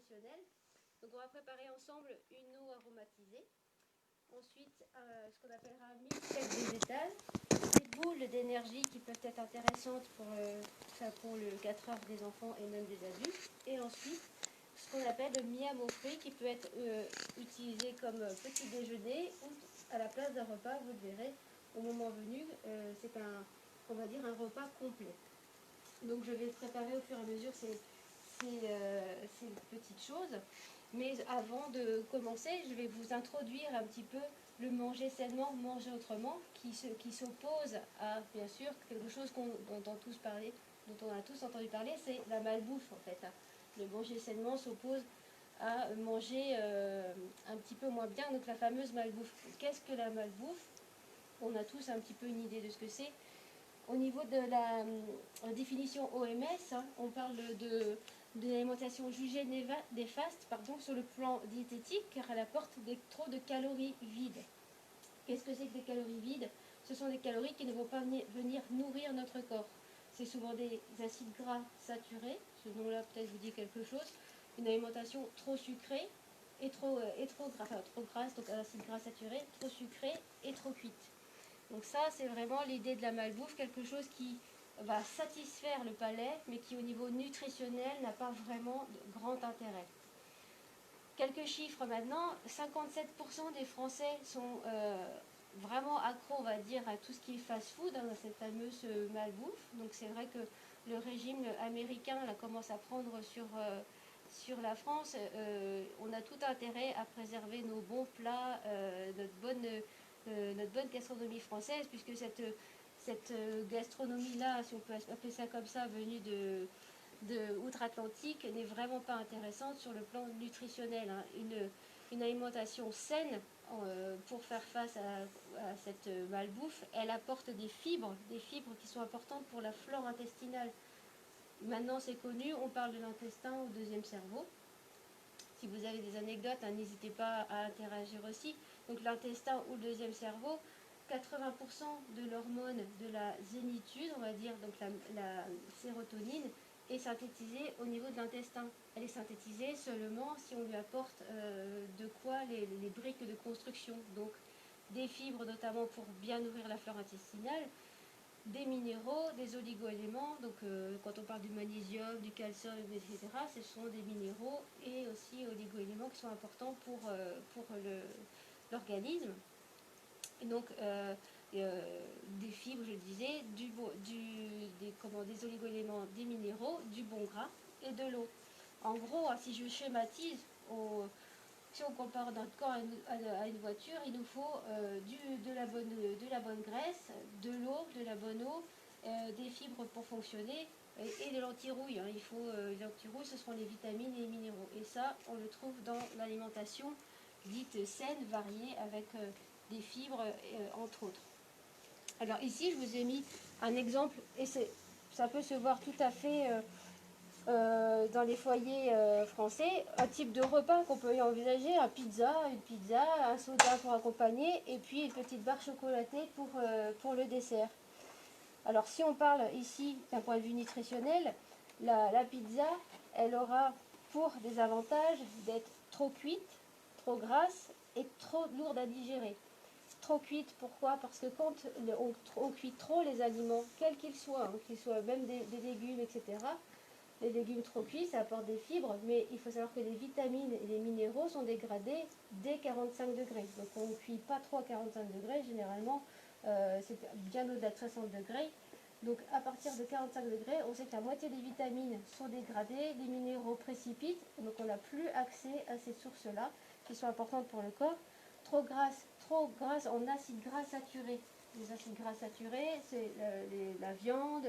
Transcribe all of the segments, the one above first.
nutritionnelle. Donc on va préparer ensemble une eau aromatisée. Ensuite, ce qu'on appellera un milkshake végétal. Des boules d'énergie qui peuvent être intéressantes pour le 4 heures des enfants et même des adultes. Et ensuite, ce qu'on appelle le miam aux fruits qui peut être utilisé comme petit déjeuner ou à la place d'un repas, vous le verrez au moment venu. C'est on va dire un repas complet. Donc je vais préparer au fur et à mesure ces petites choses. Mais avant de commencer, je vais vous introduire un petit peu le manger sainement, manger autrement, qui s'oppose à, bien sûr, quelque chose dont on a tous entendu parler, c'est la malbouffe en fait. Le manger sainement s'oppose à manger un petit peu moins bien, donc la fameuse malbouffe. Qu'est-ce que la malbouffe? On a tous un petit peu une idée de ce que c'est. Au niveau de la définition OMS, on parle de l'alimentation jugée néfaste sur le plan diététique car elle apporte trop de calories vides. Qu'est-ce que c'est que des calories vides? Ce sont des calories qui ne vont pas venir nourrir notre corps. C'est souvent des acides gras saturés, ce nom-là peut-être vous dit quelque chose, une alimentation trop sucrée et trop grasse, donc acides gras saturés, trop sucrée et trop cuite. Donc ça, c'est vraiment l'idée de la malbouffe, quelque chose qui va satisfaire le palais, mais qui au niveau nutritionnel n'a pas vraiment de grand intérêt. Quelques chiffres maintenant, 57% des Français sont vraiment accros, on va dire, à tout ce qui est fast-food, cette fameuse malbouffe. Donc c'est vrai que le régime américain là, commence à prendre sur la France. On a tout intérêt à préserver nos bons plats, notre bonne gastronomie française, puisque cette gastronomie-là, si on peut appeler ça comme ça, venue de outre-Atlantique, n'est vraiment pas intéressante sur le plan nutritionnel. Une alimentation saine pour faire face à cette malbouffe, elle apporte des fibres qui sont importantes pour la flore intestinale. Maintenant c'est connu, on parle de l'intestin au deuxième cerveau. Si vous avez des anecdotes, n'hésitez pas à interagir aussi. Donc l'intestin ou le deuxième cerveau, 80% de l'hormone de la zénitude, on va dire, donc la sérotonine, est synthétisée au niveau de l'intestin. Elle est synthétisée seulement si on lui apporte de quoi les briques de construction. Donc des fibres notamment pour bien nourrir la flore intestinale, des minéraux, des oligo-éléments, donc quand on parle du magnésium, du calcium, etc., ce sont des minéraux et aussi oligo-éléments qui sont importants pour l'organisme. Donc des fibres, je le disais, des oligo-éléments, des minéraux, du bon gras et de l'eau. En gros, si je schématise, si on compare notre corps à une voiture, il nous faut de la bonne graisse, de l'eau, de la bonne eau, des fibres pour fonctionner et de l'antirouille. Il faut l'antirouille, ce seront les vitamines et les minéraux. Et ça, on le trouve dans l'alimentation dite saine, variée, avec des fibres, entre autres. Alors ici, je vous ai mis un exemple, et ça peut se voir tout à fait dans les foyers français, un type de repas qu'on peut y envisager, une pizza, un soda pour accompagner, et puis une petite barre chocolatée pour le dessert. Alors si on parle ici d'un point de vue nutritionnel, la pizza, elle aura pour des avantages d'être trop cuite, trop grasse et trop lourde à digérer. Trop cuite, pourquoi? Parce que quand on cuit trop les aliments, quels qu'ils soient, qu'ils soient même des légumes, etc., les légumes trop cuits, ça apporte des fibres, mais il faut savoir que les vitamines et les minéraux sont dégradés dès 45 degrés. Donc on ne cuit pas trop à 45 degrés, généralement c'est bien au-delà de 60 degrés. Donc à partir de 45 degrés, on sait que la moitié des vitamines sont dégradées, les minéraux précipitent, donc on n'a plus accès à ces sources-là qui sont importantes pour le corps. Trop grasse en acides gras saturés. Les acides gras saturés, c'est la viande,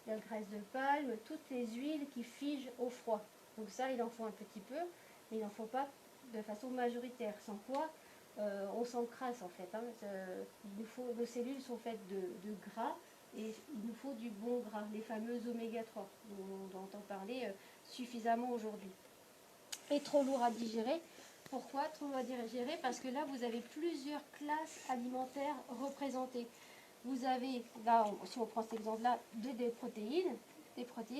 la graisse de palme, toutes les huiles qui figent au froid. Donc ça, il en faut un petit peu, mais il n'en faut pas de façon majoritaire. Sans quoi, on s'encrasse en fait. Nos cellules sont faites de gras et il nous faut du bon gras, les fameux oméga 3 dont on entend parler suffisamment aujourd'hui. Et trop lourd à digérer. Pourquoi trop lourd à digérer? Parce que là, vous avez plusieurs classes alimentaires représentées. Vous avez, là, si on prend cet exemple-là, des protéines,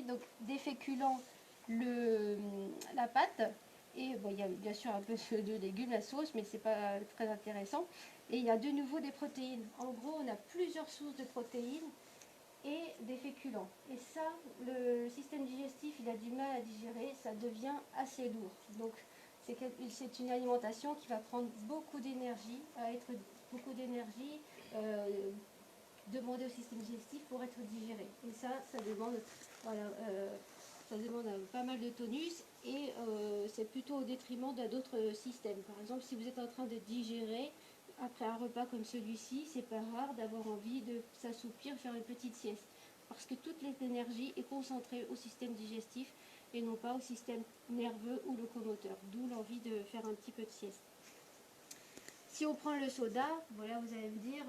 donc des féculents, la pâte, Et bon, il y a bien sûr un peu de légumes, la sauce, mais c'est pas très intéressant. Et il y a de nouveau des protéines. En gros, on a plusieurs sources de protéines et des féculents. Et ça, le système digestif, il a du mal à digérer, ça devient assez lourd. Donc, c'est une alimentation qui va prendre beaucoup d'énergie, euh, demander au système digestif pour être digéré. Et ça demande, voilà, ça demande pas mal de tonus et c'est plutôt au détriment d'autres systèmes. Par exemple, si vous êtes en train de digérer, après un repas comme celui-ci, c'est pas rare d'avoir envie de s'assoupir, faire une petite sieste. Parce que toute l'énergie est concentrée au système digestif et non pas au système nerveux ou locomoteur. D'où l'envie de faire un petit peu de sieste. Si on prend le soda, voilà, vous allez me dire,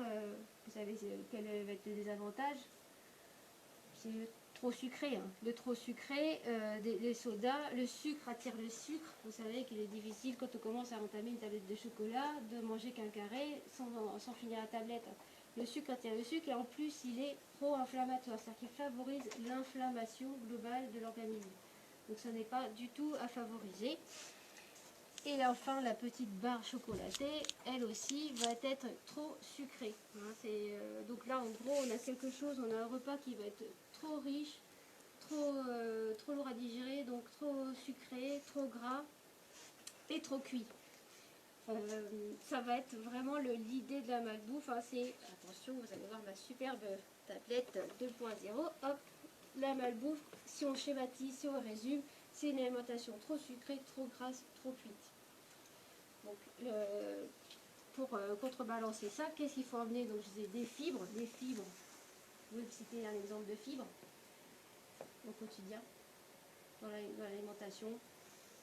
vous savez quel va être le désavantage? C'est trop sucré. Hein. Le trop sucré, des sodas, le sucre attire le sucre. Vous savez qu'il est difficile quand on commence à entamer une tablette de chocolat de manger qu'un carré sans finir la tablette. Le sucre attire le sucre et en plus il est pro-inflammatoire, c'est-à-dire qu'il favorise l'inflammation globale de l'organisme. Donc ce n'est pas du tout à favoriser. Et enfin, la petite barre chocolatée, elle aussi, va être trop sucrée. Hein, donc là, en gros, on a quelque chose, on a un repas qui va être trop riche, trop lourd à digérer, donc trop sucré, trop gras et trop cuit. Ça va être vraiment l'idée de la malbouffe. Hein, attention, vous allez voir ma superbe tablette 2.0. Hop, la malbouffe, si on schématise, si on résume, c'est une alimentation trop sucrée, trop grasse, trop cuite. Donc, pour contrebalancer ça, qu'est-ce qu'il faut emmener? Donc, je disais des fibres. Je vais vous citer un exemple de fibres au quotidien, dans l'alimentation.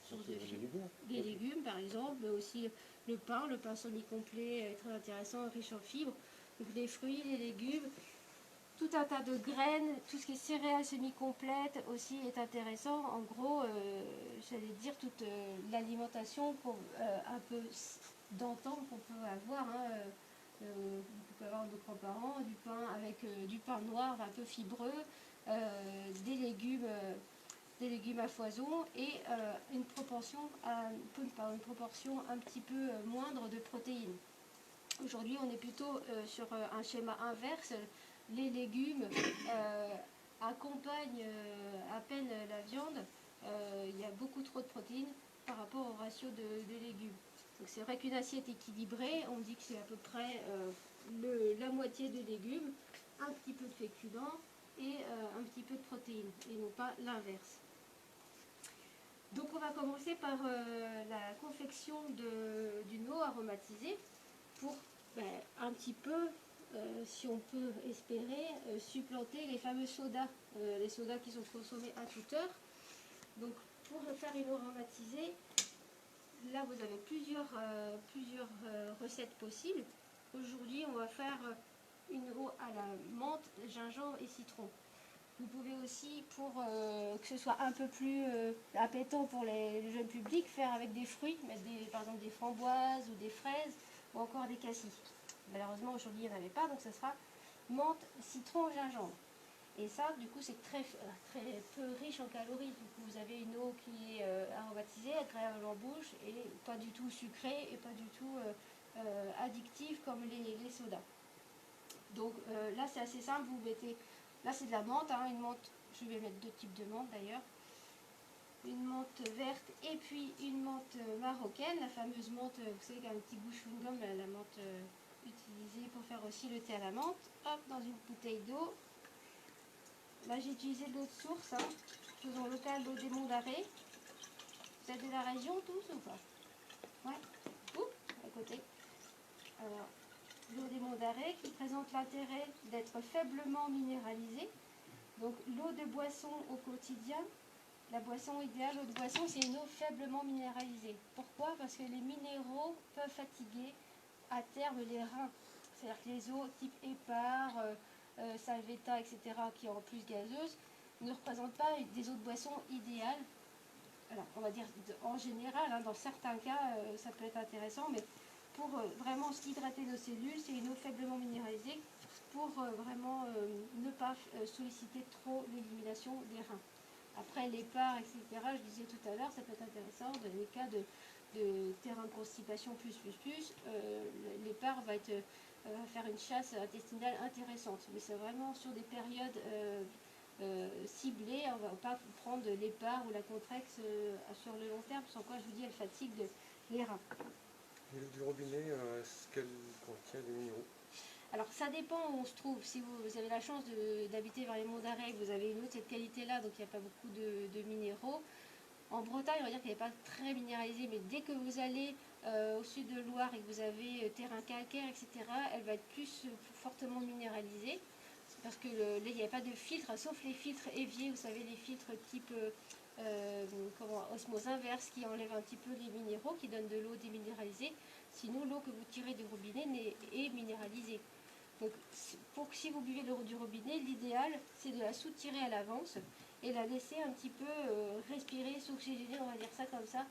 Source de fibres. Des légumes, par exemple, mais aussi le pain semi-complet est très intéressant, riche en fibres. Donc, les fruits, les légumes, tout un tas de graines, tout ce qui est céréales semi-complètes aussi est intéressant. En gros, j'allais dire toute l'alimentation un peu d'antan qu'on peut avoir. Hein, on peut avoir nos grands-parents, du pain avec du pain noir un peu fibreux, des légumes à foison et une proportion un petit peu moindre de protéines. Aujourd'hui, on est plutôt sur un schéma inverse. Les légumes accompagnent à peine la viande. Il y a beaucoup trop de protéines par rapport au ratio de légumes. Donc c'est vrai qu'une assiette équilibrée, on dit que c'est à peu près la moitié de légumes, un petit peu de féculents et un petit peu de protéines, et non pas l'inverse. Donc on va commencer par la confection d'une eau aromatisée pour un petit peu, si on peut espérer, supplanter les fameux sodas, les sodas qui sont consommés à toute heure. Donc pour faire une eau aromatisée, là vous avez plusieurs recettes possibles. Aujourd'hui on va faire une eau à la menthe, gingembre et citron. Vous pouvez aussi, pour que ce soit un peu plus appétant pour le jeune public, faire avec des fruits, mettre par exemple des framboises ou des fraises ou encore des cassis. Malheureusement aujourd'hui il n'y en avait pas, donc ce sera menthe, citron, gingembre. Et ça, du coup, c'est très peu riche en calories. Du coup, vous avez une eau qui est aromatisée, agréable en bouche et pas du tout sucrée et pas du tout addictive comme les sodas. Donc là, c'est assez simple. Vous mettez, là, c'est de la menthe, hein, une menthe. Je vais mettre deux types de menthe d'ailleurs. Une menthe verte et puis une menthe marocaine, la fameuse menthe, vous savez, qui a un petit goût chewing-gum, la menthe utilisée pour faire aussi le thé à la menthe. Hop, dans une bouteille d'eau. Là, j'ai utilisé de l'eau de source, hein. Faisons local, l'eau des Monts d'Arrée. Vous êtes de la région tous ou pas? Ouais. Ouh, à côté. Alors, l'eau des Monts d'Arrée qui présente l'intérêt d'être faiblement minéralisée. Donc, l'eau de boisson au quotidien. La boisson idéale, l'eau de boisson, c'est une eau faiblement minéralisée. Pourquoi? Parce que les minéraux peuvent fatiguer à terme les reins. C'est-à-dire que les eaux type Épar, Salvetta, etc., qui sont en plus gazeuses, ne représentent pas des eaux de boisson idéales. Alors, on va dire en général, hein, dans certains cas, ça peut être intéressant, mais pour vraiment hydrater nos cellules, c'est une eau faiblement minéralisée pour vraiment ne pas solliciter trop l'élimination des reins. Après, l'épargne, etc., je disais tout à l'heure, ça peut être intéressant dans les cas de terrain de constipation l'épargne va faire une chasse intestinale intéressante. Mais c'est vraiment sur des périodes ciblées. On ne va pas prendre l'épargne ou la Contrex sur le long terme, sans quoi je vous dis, elle fatigue les reins. Et l'eau du robinet, est-ce qu'elle contient des minéraux? Alors ça dépend où on se trouve. Si vous avez la chance d'habiter vers les monts d'Arrée, vous avez une eau de cette qualité-là, donc il n'y a pas beaucoup de minéraux. En Bretagne, on va dire qu'elle n'est pas très minéralisée, mais dès que vous allez au sud de Loire et que vous avez terrain calcaire, etc., elle va être plus fortement minéralisée. Parce que il n'y a pas de filtre, sauf les filtres éviers, vous savez, les filtres type osmose inverse qui enlèvent un petit peu les minéraux, qui donnent de l'eau déminéralisée. Sinon, l'eau que vous tirez du robinet est minéralisée. Donc, si vous buvez l'eau du robinet, l'idéal, c'est de la soutirer à l'avance et la laisser un petit peu respirer, s'oxygéner, on va dire ça comme ça,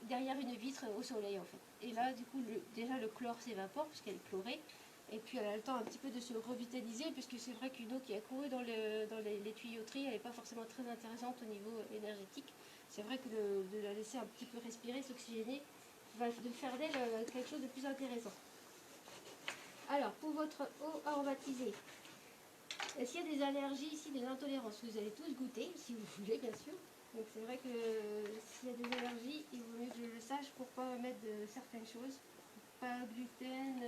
derrière une vitre au soleil, en fait. Et là, du coup, déjà, le chlore s'évapore, puisqu'elle est chlorée. Et puis, elle a le temps un petit peu de se revitaliser, puisque c'est vrai qu'une eau qui a couru dans les tuyauteries, elle n'est pas forcément très intéressante au niveau énergétique. C'est vrai que de la laisser un petit peu respirer, s'oxygéner, va faire d'elle quelque chose de plus intéressant. Alors, pour votre eau aromatisée, est-ce qu'il y a des allergies ici, des intolérances? Vous allez tous goûter, si vous voulez, bien sûr. Donc c'est vrai que s'il y a des allergies, il vaut mieux que je le sache pour ne pas mettre de certaines choses. Pas gluten,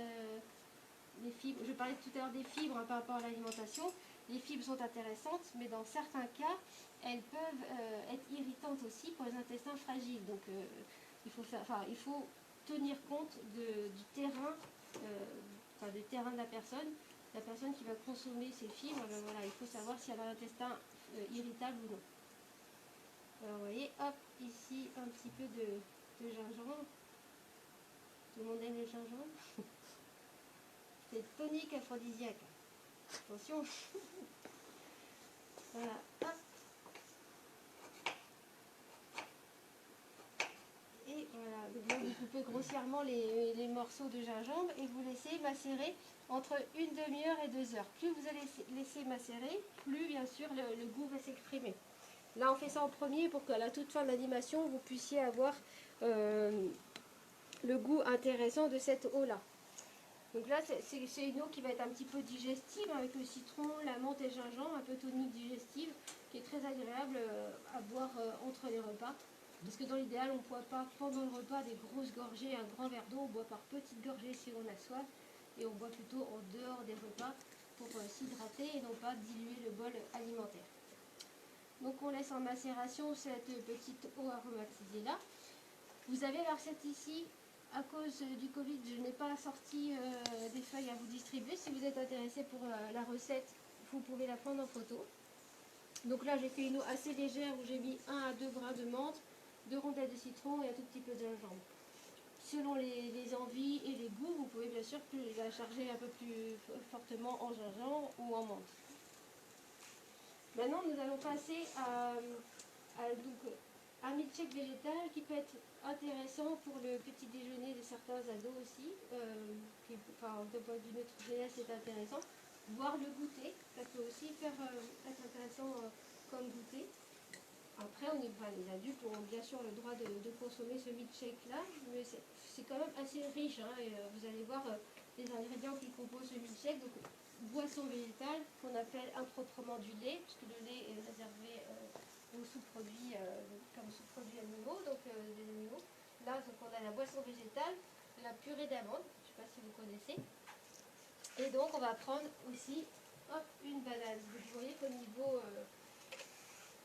les fibres. Je parlais tout à l'heure des fibres par rapport à l'alimentation. Les fibres sont intéressantes, mais dans certains cas, elles peuvent être irritantes aussi pour les intestins fragiles. Donc il faut tenir compte du terrain, du terrain de la personne qui va consommer ces fibres. Voilà, il faut savoir si elle a l'intestin irritable ou non. Alors vous voyez, hop, ici un petit peu de gingembre. Tout le monde aime le gingembre. C'est tonique aphrodisiaque. Attention. Voilà, hop. Et voilà, donc là vous coupez grossièrement les morceaux de gingembre et vous laissez macérer entre une demi-heure et 2 heures. Plus vous allez laisser macérer, plus bien sûr le goût va s'exprimer. Là on fait ça en premier pour qu'à la toute fin de l'animation vous puissiez avoir le goût intéressant de cette eau-là. Donc là c'est une eau qui va être un petit peu digestive avec le citron, la menthe et le gingembre, un peu tonique digestive, qui est très agréable à boire entre les repas. Parce que dans l'idéal, on ne boit pas pendant le repas des grosses gorgées, un grand verre d'eau, on boit par petites gorgées si on a soif, et on boit plutôt en dehors des repas pour s'hydrater et non pas diluer le bol alimentaire. Donc on laisse en macération cette petite eau aromatisée là. Vous avez la recette ici. À cause du Covid, je n'ai pas sorti des feuilles à vous distribuer. Si vous êtes intéressé pour la recette, vous pouvez la prendre en photo. Donc là, j'ai fait une eau assez légère où j'ai mis 1 à 2 brins de menthe, 2 rondelles de citron et un tout petit peu de gingembre. Selon les envies et les goûts, vous pouvez bien sûr la charger un peu plus fortement en gingembre ou en menthe. Maintenant, nous allons passer à un milkshake végétal qui peut être intéressant pour le petit déjeuner de certains ados aussi. D'un point de vue nutritionnel, c'est intéressant. Voire le goûter, ça peut aussi être intéressant comme goûter. Après, les adultes ont bien sûr le droit de consommer ce milkshake-là, mais c'est quand même assez riche. Et vous allez voir les ingrédients qui composent ce milkshake. Donc, boisson végétale qu'on appelle improprement du lait, puisque le lait est réservé aux sous-produits comme sous-produits animaux, donc des animaux. Là, donc, on a la boisson végétale, la purée d'amande, je ne sais pas si vous connaissez. Et donc, on va prendre aussi une banane. Vous voyez qu'au niveau,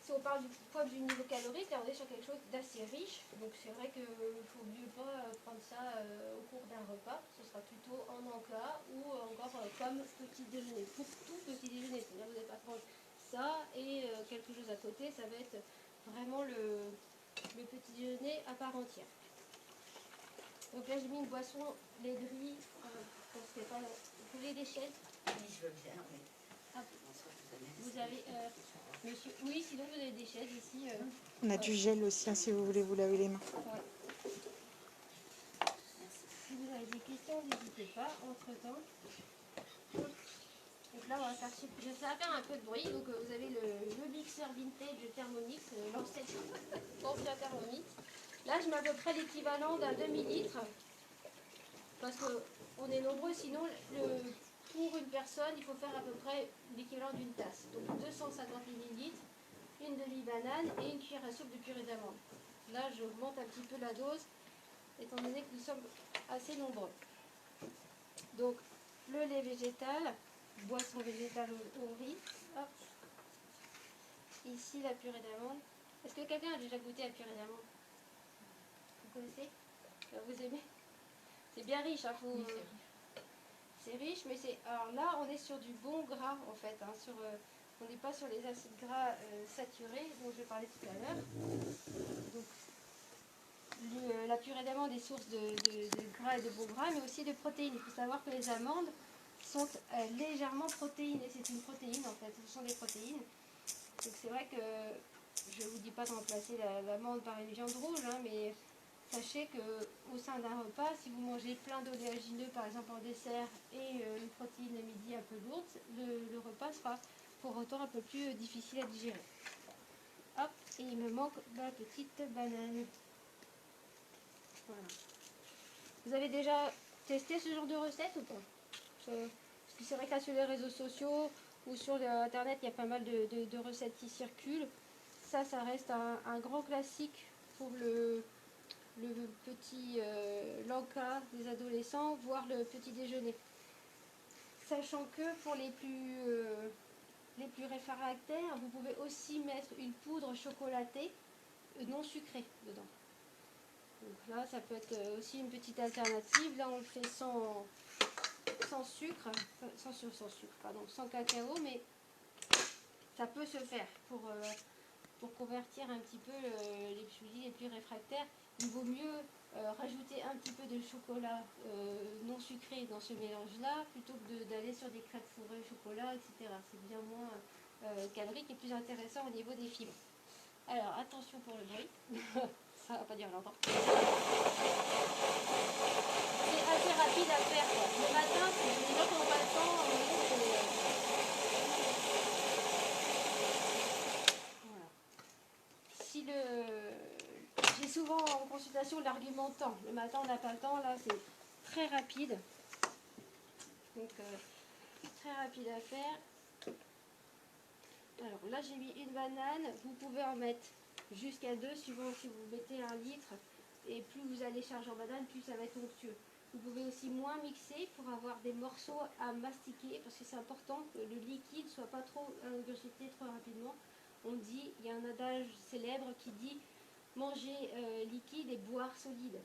si on parle du point de vue niveau calorique, là on est sur quelque chose d'assez riche. Donc c'est vrai qu'il ne faut mieux pas prendre ça au cours d'un repas. Ce sera plutôt en encas ou encore comme petit déjeuner. Pour tout petit déjeuner, c'est-à-dire que vous n'allez pas prendre ça et quelque chose à côté. Ça va être vraiment le petit déjeuner à part entière. Donc là j'ai mis une boisson laiterie. Vous voulez des chaises? Oui, je veux bien, oui. Vous avez, monsieur, oui, sinon vous avez des chaises ici. On a du gel aussi, si vous voulez vous laver les mains. Ouais. Si vous avez des questions, n'hésitez pas, entre-temps. Donc là, on va faire, ça va faire un peu de bruit. Donc, vous avez le mixeur vintage Thermomix, l'ancien Thermomix. Là, je mets à peu près l'équivalent d'un demi-litre. Parce qu'on est nombreux, sinon, pour une personne, il faut faire à peu près l'équivalent d'une tasse. Donc, 250 millilitres, une demi-banane et une cuillère à soupe de purée d'amande. Là, j'augmente un petit peu la dose, étant donné que nous sommes assez nombreux. Donc, le lait végétal, boisson végétale au riz. Hop. Ici, la purée d'amande. Est-ce que quelqu'un a déjà goûté à la purée d'amande? Vous connaissez? Vous aimez? C'est bien riche, hein, Oui, c'est riche, mais c'est... Alors là, on est sur du bon gras, en fait. Hein, on n'est pas sur les acides gras saturés, dont je vais parler tout à l'heure. Donc, la purée d'amande est source de gras et de bon gras, mais aussi de protéines. Il faut savoir que les amandes sont légèrement protéinées. C'est une protéine, en fait. Ce sont des protéines. Donc c'est vrai que je ne vous dis pas de remplacer l'amande par une viande rouge, hein, mais sachez qu'au sein d'un repas, si vous mangez plein d'oléagineux, par exemple en dessert, et une protéine le midi un peu lourde, le repas sera pour autant un peu plus difficile à digérer. Hop, et il me manque ma petite banane. Voilà. Vous avez déjà testé ce genre de recette ou pas? Parce que c'est vrai que là sur les réseaux sociaux ou sur internet, il y a pas mal de recettes qui circulent. Ça reste un grand classique pour le petit l'encas des adolescents, voire le petit déjeuner. Sachant que pour les plus réfractaires, vous pouvez aussi mettre une poudre chocolatée non sucrée dedans. Donc là, ça peut être aussi une petite alternative. Là, on le fait sans sucre, sans cacao, mais ça peut se faire pour convertir un petit peu les plus réfractaires. Il vaut mieux rajouter un petit peu de chocolat non sucré dans ce mélange-là, plutôt que d'aller sur des crêpes fourrées au chocolat, etc. C'est bien moins calorique et plus intéressant au niveau des fibres. Alors, attention pour le bruit. Ça va pas durer longtemps. C'est assez rapide à faire, quoi. Le matin, les gens qui n'ont pas le temps, voilà. J'ai souvent en consultation l'argument temps. Le matin, on n'a pas le temps. Là, c'est très rapide. Donc, très rapide à faire. Alors là, j'ai mis une banane. Vous pouvez en mettre jusqu'à 2, suivant si vous mettez 1 litre. Et plus vous allez charger en banane, plus ça va être onctueux. Vous pouvez aussi moins mixer pour avoir des morceaux à mastiquer, parce que c'est important que le liquide ne soit pas trop ingurgité trop rapidement. On dit, il y a un adage célèbre qui dit manger liquide et boire solide.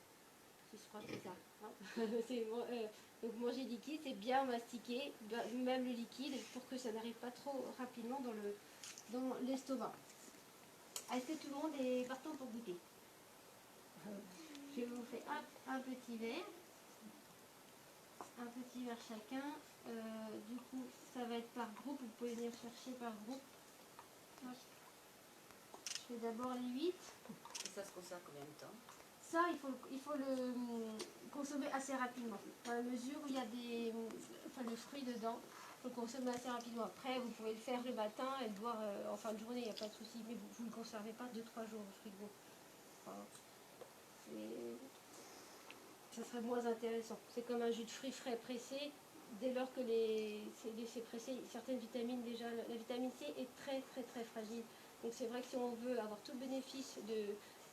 Je crois que c'est ça. Hein. Donc manger liquide, c'est bien mastiquer, même le liquide, pour que ça n'arrive pas trop rapidement dans l'estomac. Est-ce que tout le monde est partant pour goûter? Je vous fais un petit verre. Un petit verre chacun. Du coup, ça va être par groupe. Vous pouvez venir chercher par groupe. Hop. Je fais d'abord les 8. Et ça se conserve combien de temps? Ça, il faut le consommer assez rapidement. Dans la mesure où il y a le fruit dedans, il faut le consommer assez rapidement. Après, vous pouvez le faire le matin et le boire en fin de journée, il n'y a pas de souci. Mais vous ne le conservez pas 2-3 jours au frigo. Enfin, ça serait moins intéressant. C'est comme un jus de fruits frais pressé. Dès lors que c'est pressé, certaines vitamines déjà, la vitamine C est très très très fragile. Donc c'est vrai que si on veut avoir tout le bénéfice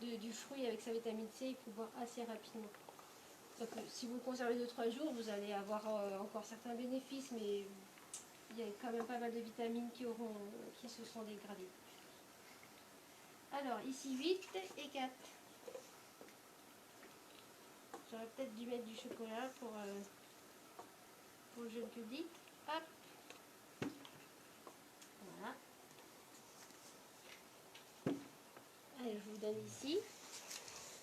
du fruit avec sa vitamine C, il faut boire assez rapidement. Donc, si vous le conservez 2-3 jours, vous allez avoir encore certains bénéfices, mais il y a quand même pas mal de vitamines qui se sont dégradées. Alors ici 8 et 4. J'aurais peut-être dû mettre du chocolat pour le jeune public. Hop. Voilà. Allez, je vous donne ici.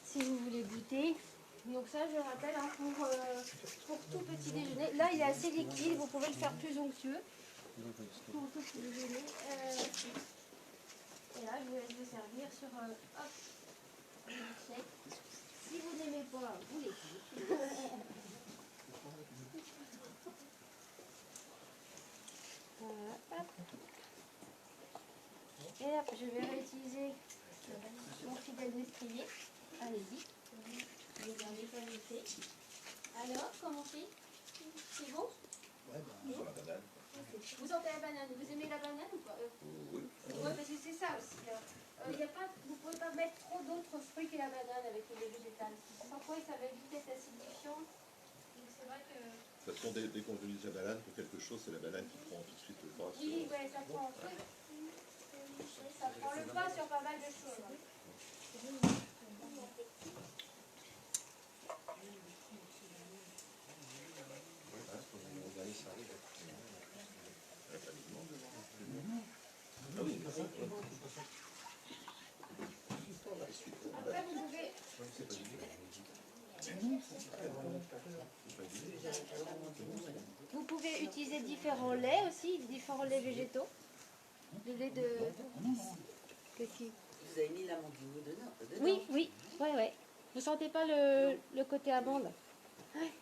Si vous voulez goûter. Donc ça, je rappelle, hein, pour tout petit déjeuner. Là, il est assez liquide. Vous pouvez le faire plus onctueux. Pour tout petit déjeuner. Et là, je vous laisse le servir sur hop, une assiette. Si vous n'aimez pas, vous laissez. Voilà, hop. Et hop, je vais réutiliser mon fidèle destrier. Allez-y. Je vais garder ça noté. Alors, comment on fait? C'est bon? Ouais, sur la banane. Vous sentez la banane? Vous aimez la banane ou pas? Oui. Ouais, parce que c'est ça aussi. Y a pas, vous ne pouvez pas mettre trop d'autres fruits que la banane avec le lait végétal. Sans quoi ça va vite être acidifiant. Donc c'est vrai que... De toute façon, dès qu'on utilise la banane pour quelque chose, c'est la banane qui prend tout de suite le pas. Oui, ouais, ça prend. Ça prend le pas sur pas mal de choses. Après, vous pouvez utiliser différents laits aussi, différents laits végétaux. Le lait de... Vous avez mis l'amande dedans? Oui, oui, ouais. Vous sentez pas le côté amande? Ouais.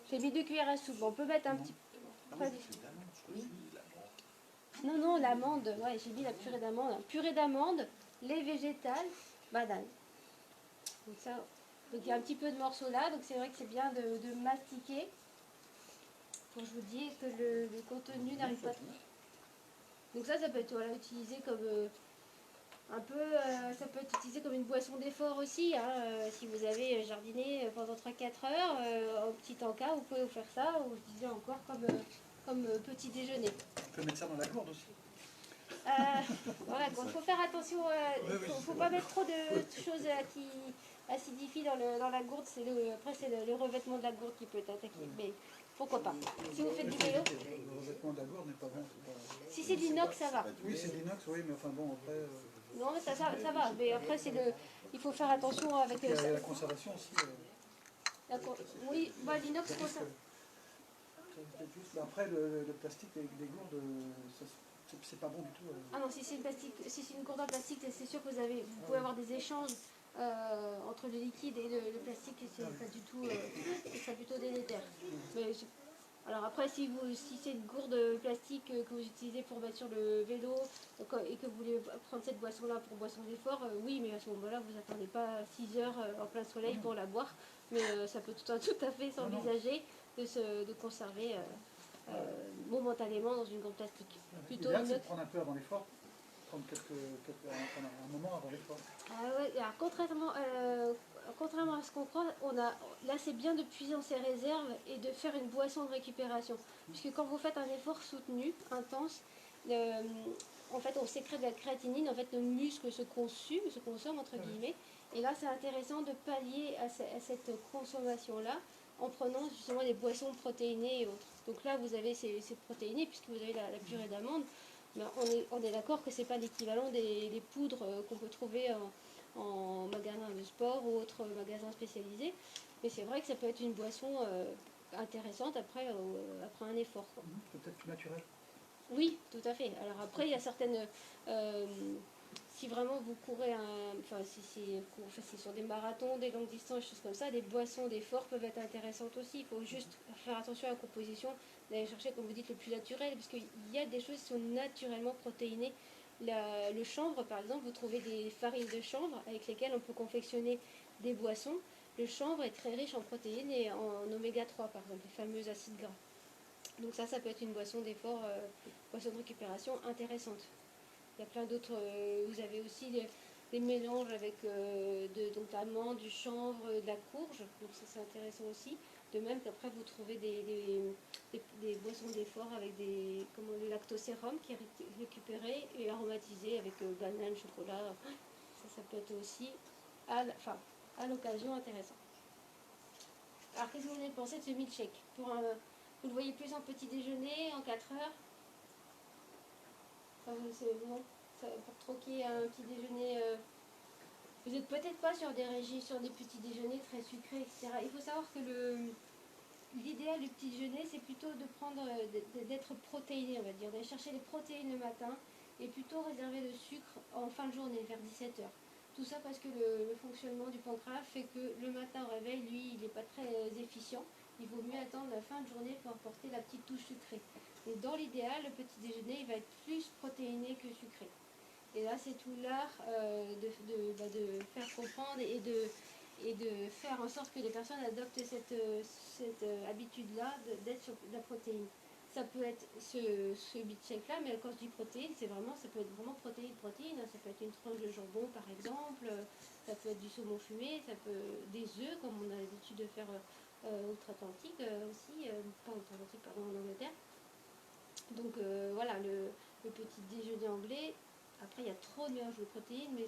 J'ai mis 2 cuillères à soupe. Bon, on peut mettre un petit... Oui. Non, l'amande, ouais, j'ai mis la purée d'amande. Purée d'amande, lait végétal, banane. Donc ça, donc il y a un petit peu de morceaux là, donc c'est vrai que c'est bien de mastiquer pour je vous dis que le contenu n'arrive pas trop. Donc ça peut être utilisé comme un peu, ça peut être utilisé comme une boisson d'effort aussi. Hein, si vous avez jardiné pendant 3-4 heures, en petit encas, vous pouvez vous faire ça, ou je disais encore comme petit déjeuner. On peut mettre ça dans la gourde aussi. Voilà, il faut faire attention, il ne faut pas mettre trop de choses qui acidifient dans la gourde. Après, c'est le revêtement de la gourde qui peut être attaqué. Mais pourquoi pas? Si vous faites du vélo, Le revêtement de la gourde n'est pas bon. si c'est de l'inox, ça va. Oui, c'est de l'inox, oui, mais enfin bon, après. Non, mais ça va. Mais après, il faut faire attention avec Il y a la conservation aussi. Oui, l'inox conserve. Après, le plastique avec des gourdes, c'est pas bon du tout. Ah non, si c'est une gourde en plastique, c'est sûr que vous pouvez avoir des échanges entre le liquide et le plastique, et c'est pas du tout, c'est plutôt délétère. Alors après, si c'est une gourde plastique que vous utilisez pour mettre sur le vélo et que vous voulez prendre cette boisson-là pour boisson d'effort, oui, mais à ce moment-là, vous n'attendez pas 6 heures en plein soleil pour la boire. Mais ça peut tout à fait s'envisager de conserver momentanément dans une gourde plastique. Plutôt L'idéal, c'est de prendre un peu avant l'effort, prendre un moment avant l'effort. Ah ouais, alors contrairement à ce qu'on croit, là c'est bien de puiser dans ses réserves et de faire une boisson de récupération. Puisque quand vous faites un effort soutenu, intense, en fait on sécrète de la créatinine, en fait le muscle se consomme entre guillemets. Et là c'est intéressant de pallier à cette consommation-là en prenant justement des boissons protéinées et autres. Donc là vous avez ces protéinées puisque vous avez la purée d'amande. Mais on est d'accord que ce n'est pas l'équivalent des poudres qu'on peut trouver en magasin de sport ou autres magasins spécialisés. Mais c'est vrai que ça peut être une boisson intéressante après un effort. Peut-être plus naturel. Oui, tout à fait. Alors après, il y a certaines... si vraiment vous courez, si c'est sur des marathons, des longues distances, choses comme ça, des boissons d'effort peuvent être intéressantes aussi. Il faut juste faire attention à la composition, d'aller chercher, comme vous dites, le plus naturel, parce qu'il y a des choses qui sont naturellement protéinées. Le chanvre, par exemple, vous trouvez des farines de chanvre avec lesquelles on peut confectionner des boissons. Le chanvre est très riche en protéines et en oméga 3, par exemple, les fameux acides gras. Donc ça peut être une boisson d'effort, boisson de récupération intéressante. Il y a plein d'autres, vous avez aussi des mélanges avec donc l'amande, du chanvre, de la courge, donc ça c'est intéressant aussi. De même qu'après vous trouvez des boissons d'effort avec le lactosérum qui est récupéré et aromatisé avec banane, chocolat. Ça peut être aussi à l'occasion intéressant. Alors qu'est-ce que vous venez de penser de ce milkshake? Vous le voyez plus en petit déjeuner, en 4 heures? Non, pour troquer un petit déjeuner, vous n'êtes peut-être pas sur des régimes, sur des petits déjeuners très sucrés, etc. Il faut savoir que l'idéal du petit déjeuner, c'est plutôt d'être protéiné, on va dire, d'aller chercher les protéines le matin et plutôt réserver le sucre en fin de journée, vers 17 heures. Tout ça parce que le fonctionnement du pancréas fait que le matin au réveil, lui, il n'est pas très efficient. Il vaut mieux attendre la fin de journée pour apporter la petite touche sucrée. Et dans l'idéal, le petit déjeuner, il va être plus protéiné que sucré. Et là, c'est tout l'art de faire comprendre et de faire en sorte que les personnes adoptent cette habitude-là d'être sur de la protéine. Ça peut être ce beet shake-là, mais quand je dis protéine, ça peut être vraiment protéine. Hein. Ça peut être une tranche de jambon, par exemple, ça peut être du saumon fumé, ça peut des œufs, comme on a l'habitude de faire outre-Atlantique aussi, pas outre-Atlantique, pardon, en Angleterre. Donc voilà, le petit déjeuner anglais. Après, il y a trop de mélange de protéines, mais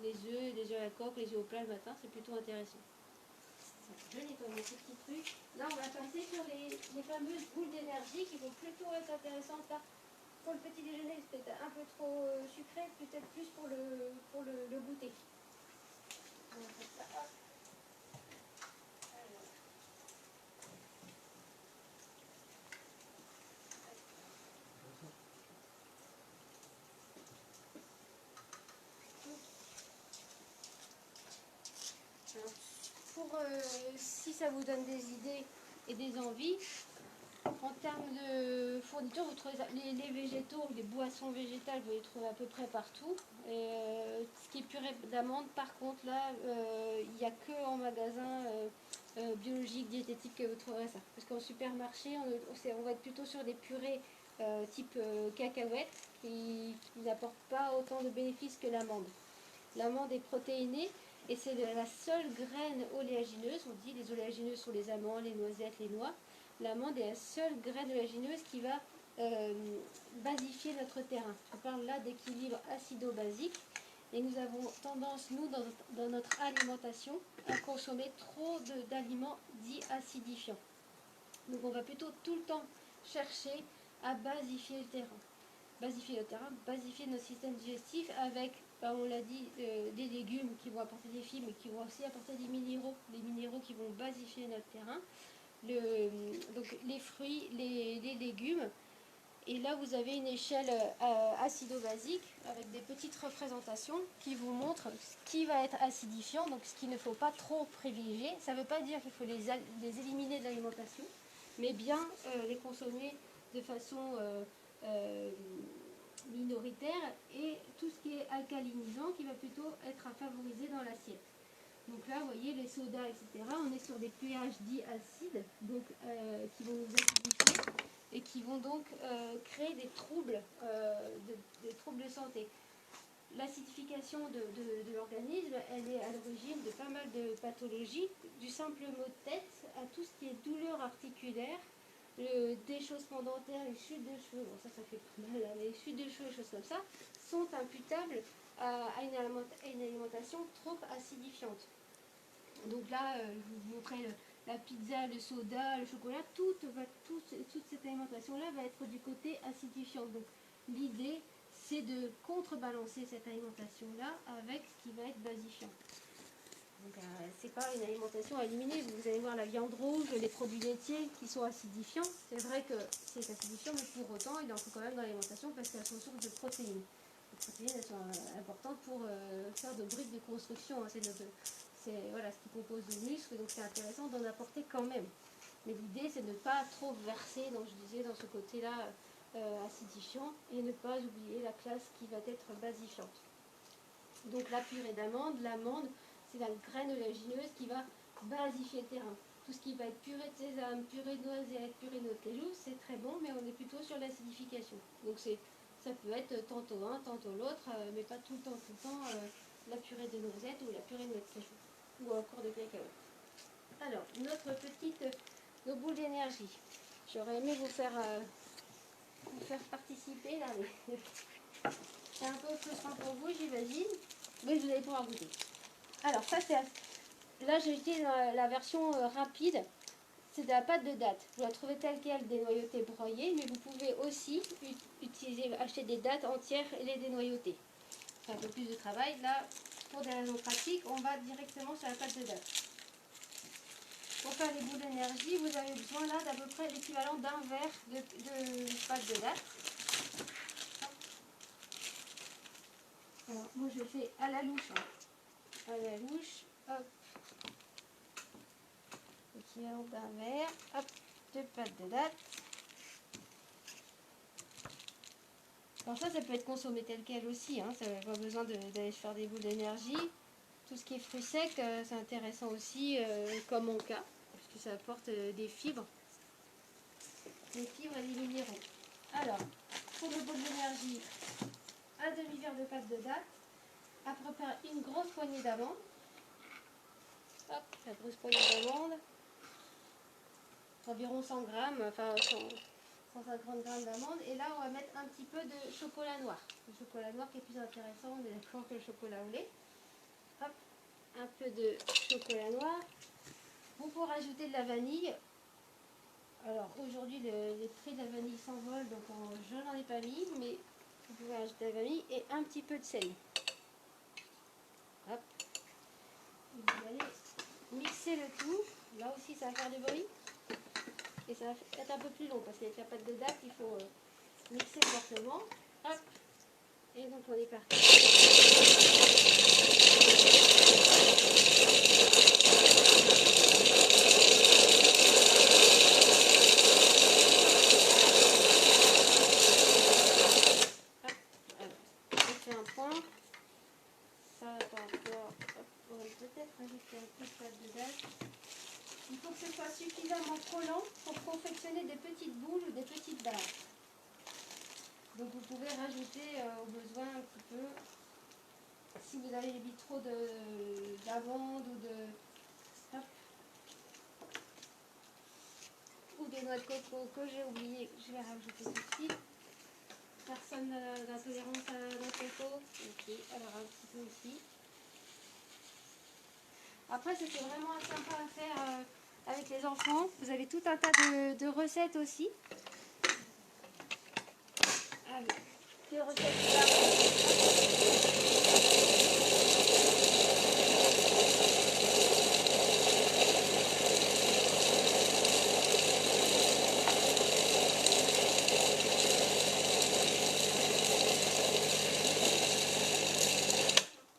les œufs à la coque, les œufs au plat le matin, c'est plutôt intéressant. Je nettoie mes petits trucs. Là, on va passer sur les fameuses boules d'énergie qui vont plutôt être intéressantes. Là, pour le petit déjeuner, c'est peut-être un peu trop sucré, peut-être plus pour le goûter. On va faire ça. Hop. Si ça vous donne des idées et des envies, en termes de fourniture, vous trouvez les végétaux, les boissons végétales, vous les trouvez à peu près partout. Et, ce qui est purée d'amande, par contre, là, il n'y a que en magasin biologique, diététique que vous trouverez ça. Parce qu'en supermarché, on va être plutôt sur des purées type cacahuètes qui n'apportent pas autant de bénéfices que l'amande. L'amande est protéinée. Et c'est la seule graine oléagineuse, on dit les oléagineuses sont les amandes, les noisettes, les noix. L'amande est la seule graine oléagineuse qui va basifier notre terrain. Je parle là d'équilibre acido-basique. Et nous avons tendance, nous, dans notre alimentation, à consommer trop d'aliments dits acidifiants. Donc on va plutôt tout le temps chercher à basifier le terrain. Basifier notre système digestif avec, on l'a dit, des légumes qui vont apporter des fibres, mais qui vont aussi apporter des minéraux qui vont basifier notre terrain. Donc les fruits, les légumes. Et là, vous avez une échelle acido-basique avec des petites représentations qui vous montrent ce qui va être acidifiant, donc ce qu'il ne faut pas trop privilégier. Ça ne veut pas dire qu'il faut les éliminer de l'alimentation, mais bien les consommer de façon minoritaire, et tout ce qui est alcalinisant qui va plutôt être à favoriser dans l'assiette. Donc là, vous voyez, les sodas, etc., on est sur des pH dits acides, donc qui vont nous acidifier et qui vont donc créer des troubles de santé. L'acidification de l'organisme, elle est à l'origine de pas mal de pathologies, du simple mot de tête à tout ce qui est douleur articulaire, le déchaussement dentaire, les chutes de cheveux, bon ça fait pas mal, hein, les chutes de cheveux, choses comme ça, sont imputables à une alimentation trop acidifiante. Donc là, je vous montrais la pizza, le soda, le chocolat, toute cette alimentation-là va être du côté acidifiant. Donc l'idée, c'est de contrebalancer cette alimentation-là avec ce qui va être basifiant. Donc c'est pas une alimentation à éliminer. Vous allez voir la viande rouge, les produits laitiers qui sont acidifiants. C'est vrai que c'est acidifiant, mais pour autant, il en faut quand même dans l'alimentation parce qu'elles sont sources de protéines. Les protéines, elles sont importantes pour faire de briques de construction. Hein. C'est voilà, ce qui compose le muscle, donc c'est intéressant d'en apporter quand même. Mais l'idée, c'est de ne pas trop verser, donc je disais, dans ce côté-là acidifiant, et ne pas oublier la classe qui va être basifiante. Donc la purée d'amande, l'amande, c'est la graine oléagineuse qui va basifier le terrain. Tout ce qui va être purée de sésame, purée de noisette, purée de noix de cajou, c'est très bon, mais on est plutôt sur l'acidification. Donc ça peut être tantôt un, tantôt l'autre, mais pas tout le temps la purée de noisette ou la purée de noix de cajou, ou encore de cacahuètes. Alors, nos boules d'énergie. J'aurais aimé vous faire participer là, mais c'est un peu frustrant pour vous, j'imagine, mais vous allez pouvoir goûter. Alors ça, là j'ai utilisé la version rapide, c'est de la pâte de dattes. Vous la trouvez telle quelle, dénoyautée, broyée, mais vous pouvez aussi acheter des dattes entières et les dénoyauter. C'est un peu plus de travail. Là, pour des raisons pratiques, on va directement sur la pâte de dattes. Pour faire les boules d'énergie, vous avez besoin là d'à peu près l'équivalent d'un verre de pâte de dattes. Alors, moi je fais à la louche. Hein. À la louche, hop. L'équivalent d'un verre, hop, de pâte de dattes. Alors ça peut être consommé tel quel aussi, hein. Ça n'a pas besoin d'aller faire des boules d'énergie. Tout ce qui est fruits secs, c'est intéressant aussi, comme mon cas, puisque ça apporte des fibres et des minéraux. Alors, pour le bol d'énergie, un demi-verre de pâte de date, à peu près une grosse poignée d'amandes. Hop, la grosse poignée d'amandes, environ 100 grammes, enfin 150 grammes d'amandes. Et là, on va mettre un petit peu de chocolat noir. Le chocolat noir qui est plus intéressant, on est d'accord, que le chocolat au lait. Hop, un peu de chocolat noir. Vous pouvez rajouter de la vanille. Alors aujourd'hui, les prix de la vanille s'envolent, donc je n'en ai pas mis, mais vous pouvez rajouter de la vanille et un petit peu de sel. Hop. Vous allez mixer le tout. Là aussi, ça va faire du bruit. Et ça va être un peu plus long parce qu'avec la pâte de date, il faut mixer fortement. Hop. Et donc on est parti. Il faut que ce soit suffisamment collant pour confectionner des petites boules ou des petites barres. Donc vous pouvez rajouter au besoin un petit peu, si vous avez mis trop d'amande ou de noix de coco que j'ai oublié, je vais rajouter tout de suite. Personne n'a d'intolérance à la noix de coco. Ok, alors un petit peu aussi. Après, c'était vraiment sympa à faire avec les enfants. Vous avez tout un tas de recettes aussi. Allez, des recettes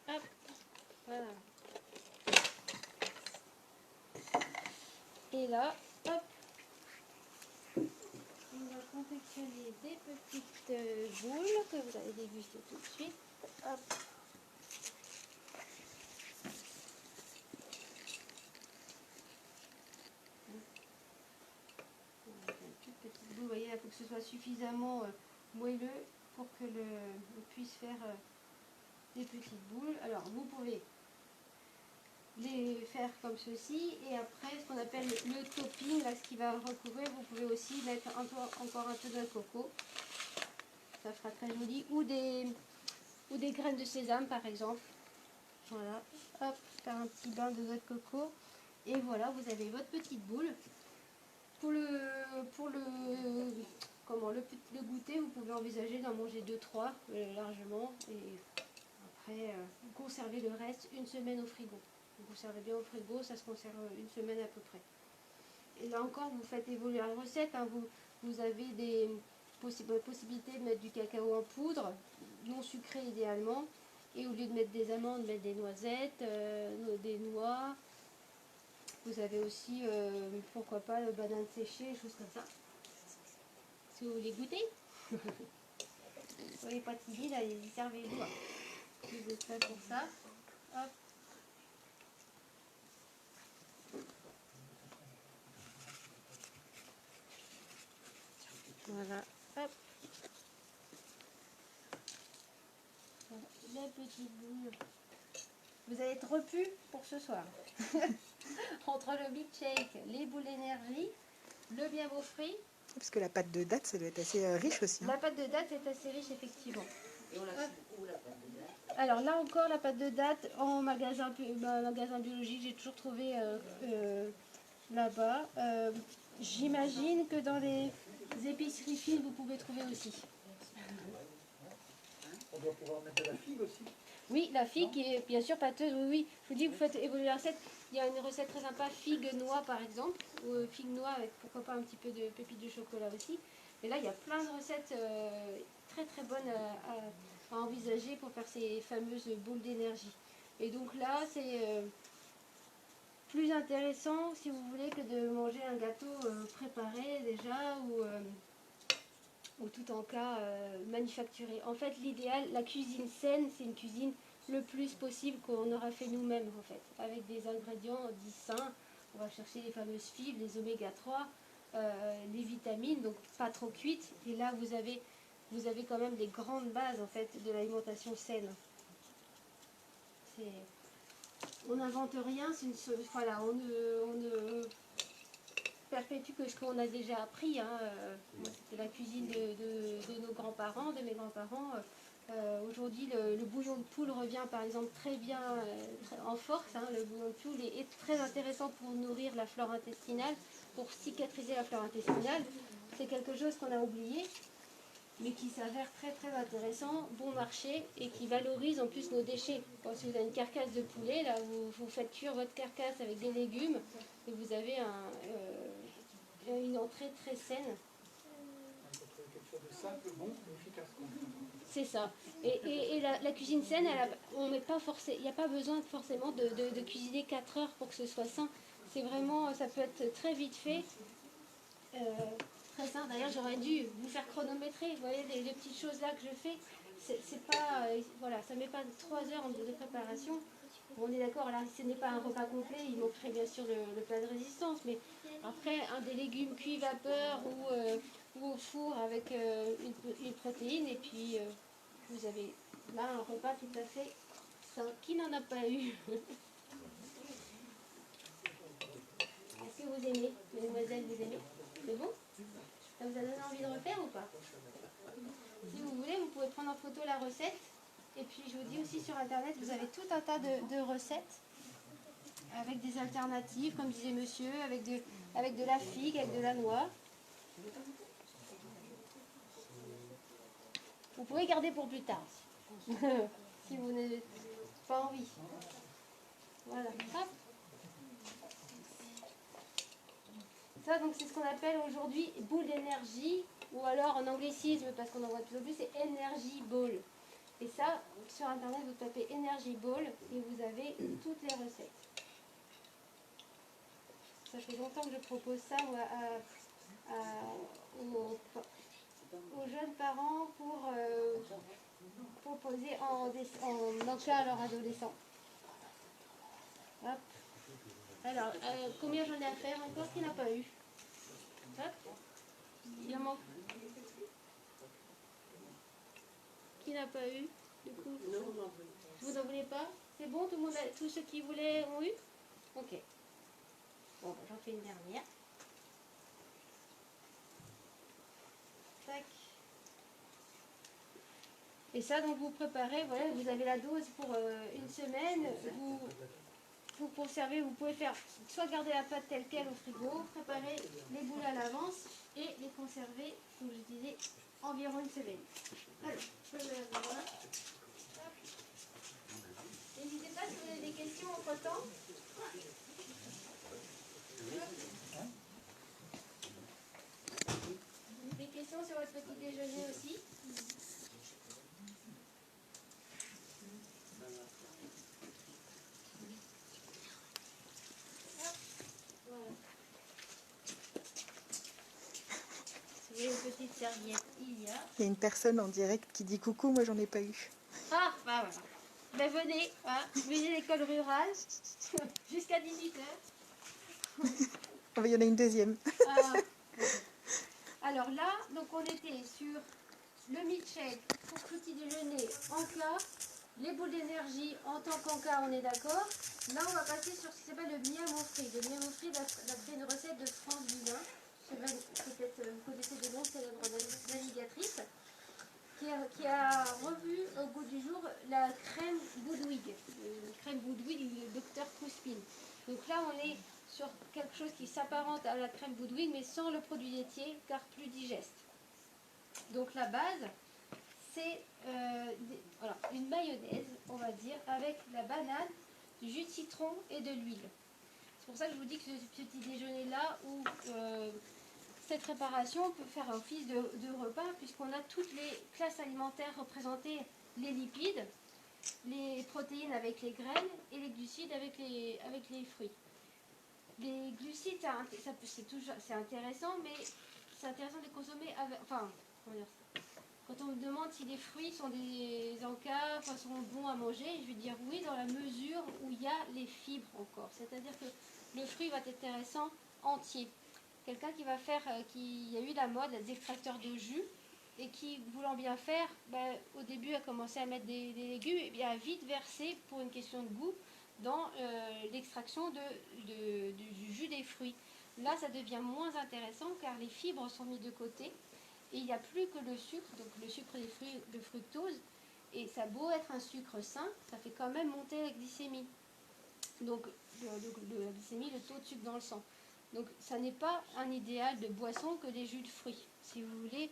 hop, voilà. Et là, hop, on va confectionner des petites boules que vous allez déguster tout de suite. Hop. Vous voyez, il faut que ce soit suffisamment moelleux pour que on puisse faire des petites boules. Alors, vous pouvez les faire comme ceci et après ce qu'on appelle le topping, là, ce qui va recouvrir, vous pouvez aussi mettre encore un peu de coco, ça fera très joli, ou des graines de sésame par exemple. Voilà, hop, faire un petit bain de noix de coco et voilà, vous avez votre petite boule. Pour le goûter, vous pouvez envisager d'en manger 2-3 largement et après vous conservez le reste une semaine au frigo. Vous servez bien au frigo, ça se conserve une semaine à peu près. Et là encore, vous faites évoluer la recette, hein, vous avez des possibilités de mettre du cacao en poudre, non sucré idéalement, et au lieu de mettre des amandes, mettre des noisettes, des noix. Vous avez aussi, pourquoi pas, le banane séché, des choses comme ça. Si vous voulez goûter, soyez pas timide, allez, servez-vous. Vous êtes prêts pour ça. Hop. Voilà, hop. La petite boule. Vous allez être repu pour ce soir. Entre le Big Shake, les boules d'énergie, le bien beau fruit. Parce que la pâte de date, ça doit être assez riche aussi. Hein. La pâte de date est assez riche, effectivement. Et on la trouve où, la pâte de date? Alors là encore, la pâte de date en magasin biologique, j'ai toujours trouvé là-bas. J'imagine que dans les épiceries fines, vous pouvez trouver aussi. On doit pouvoir mettre de la figue aussi. Oui, la figue qui est bien sûr pâteuse, oui, oui. Je vous dis, vous faites évoluer la recette. Il y a une recette très sympa, figue noix par exemple, ou figue noix avec pourquoi pas un petit peu de pépites de chocolat aussi. Et là, il y a plein de recettes très très bonnes à envisager pour faire ces fameuses boules d'énergie. Et donc là, c'est plus intéressant, si vous voulez, que de manger un gâteau préparé déjà, ou ou tout en cas manufacturé. En fait, l'idéal, la cuisine saine, c'est une cuisine le plus possible qu'on aura fait nous-mêmes, en fait, avec des ingrédients dits sains. On va chercher les fameuses fibres, les oméga 3, les vitamines, donc pas trop cuites. Et là, vous avez quand même des grandes bases, en fait, de l'alimentation saine. On n'invente rien, voilà, on ne perpétue que ce qu'on a déjà appris. Hein. Moi, c'était la cuisine de nos grands-parents, de mes grands-parents. Aujourd'hui, le bouillon de poule revient par exemple très bien en force. Hein. Le bouillon de poule est très intéressant pour nourrir la flore intestinale, pour cicatriser la flore intestinale. C'est quelque chose qu'on a oublié, mais qui s'avère très très intéressant, bon marché et qui valorise en plus nos déchets. Quand si vous avez une carcasse de poulet, là vous faites cuire votre carcasse avec des légumes et vous avez une entrée très saine. On peut trouver quelque chose de simple, bon et efficace. C'est ça. Et la cuisine saine, il n'y a pas besoin forcément de cuisiner 4 heures pour que ce soit sain. C'est vraiment, ça peut être très vite fait. Très sain. D'ailleurs, j'aurais dû vous faire chronométrer. Vous voyez, les petites choses là que je fais, c'est pas, voilà, ça ne met pas 3 heures de préparation. On est d'accord, là, ce n'est pas un repas complet. Il manquerait bien sûr le plat de résistance. Mais après, des légumes cuits vapeur ou au four avec une protéine. Et puis, vous avez là un repas tout à fait sain. Qui n'en a pas eu? Est-ce que vous aimez, mesdemoiselles, vous aimez? C'est bon? Ça vous a donné envie de refaire ou pas? Si vous voulez, vous pouvez prendre en photo la recette. Et puis je vous dis aussi sur internet, vous avez tout un tas de recettes avec des alternatives, comme disait monsieur, avec de la figue, avec de la noix. Vous pouvez garder pour plus tard, si vous n'avez pas envie. Voilà. Hop. Ça, donc, c'est ce qu'on appelle aujourd'hui boule d'énergie, ou alors en anglicisme, parce qu'on en voit de plus en plus, c'est Energy Ball. Et ça, sur internet, vous tapez Energy Ball et vous avez toutes les recettes. Ça fait longtemps que je propose ça aux jeunes parents pour proposer en cas à leurs adolescents. Hop. Alors, combien j'en ai à faire encore qui n'a pas eu? Hop. Il en manque. Qui n'a pas eu? Du coup, Non, non, vous n'en voulez pas? C'est bon, tout le monde tous ceux qui voulaient ont eu? Ok. Bon, j'en fais une dernière. Tac. Et ça, donc vous préparez, voilà, vous avez la dose pour une semaine. Vous conservez, vous pouvez faire soit garder la pâte telle quelle au frigo, préparer les boules à l'avance et les conserver, comme je disais, environ une semaine. Alors, je vais voilà. N'hésitez pas si vous avez des questions entre temps. Des questions sur votre petit déjeuner aussi. Et une petite serviette, il y a. Il y a une personne en direct qui dit coucou, moi j'en ai pas eu. Ah, bah voilà. Ben venez, hein, venez l'école rurale jusqu'à 18h. Ah, il y en a une deuxième. Alors là, donc on était sur le milkshake pour petit déjeuner en cas, les boules d'énergie en tant qu'en cas, on est d'accord. Là, on va passer sur ce qui s'appelle le miam au fruits. Le miam au fruits, d'après une recette de France Dusin. Peut-être vous connaissez de nom, célèbre navigatrice, qui a revu au goût du jour la crème Boudwig, du docteur Kruspin. Donc là, on est sur quelque chose qui s'apparente à la crème Boudwig, mais sans le produit laitier, car plus digeste. Donc la base, c'est une mayonnaise, on va dire, avec la banane, du jus de citron et de l'huile. C'est pour ça que je vous dis que ce petit déjeuner-là, où cette préparation peut faire office de repas, puisqu'on a toutes les classes alimentaires représentées, les lipides, les protéines avec les graines et les glucides avec les fruits. Les glucides, c'est intéressant, mais c'est intéressant de les consommer comment dire ça. Quand on me demande si les fruits sont des encas, enfin, sont bons à manger, je vais dire oui dans la mesure où il y a les fibres encore. C'est-à-dire que le fruit va être intéressant entier. Quelqu'un qui va faire, qui a eu la mode des extracteurs de jus et qui, voulant bien faire, au début a commencé à mettre des légumes et bien a vite versé, pour une question de goût, dans l'extraction du jus des fruits. Là, ça devient moins intéressant car les fibres sont mises de côté. Et il n'y a plus que le sucre, donc le sucre des fruits, le fructose. Et ça a beau être un sucre sain, ça fait quand même monter la glycémie. Donc la glycémie, le taux de sucre dans le sang. Donc ça n'est pas un idéal de boisson que des jus de fruits. Si vous voulez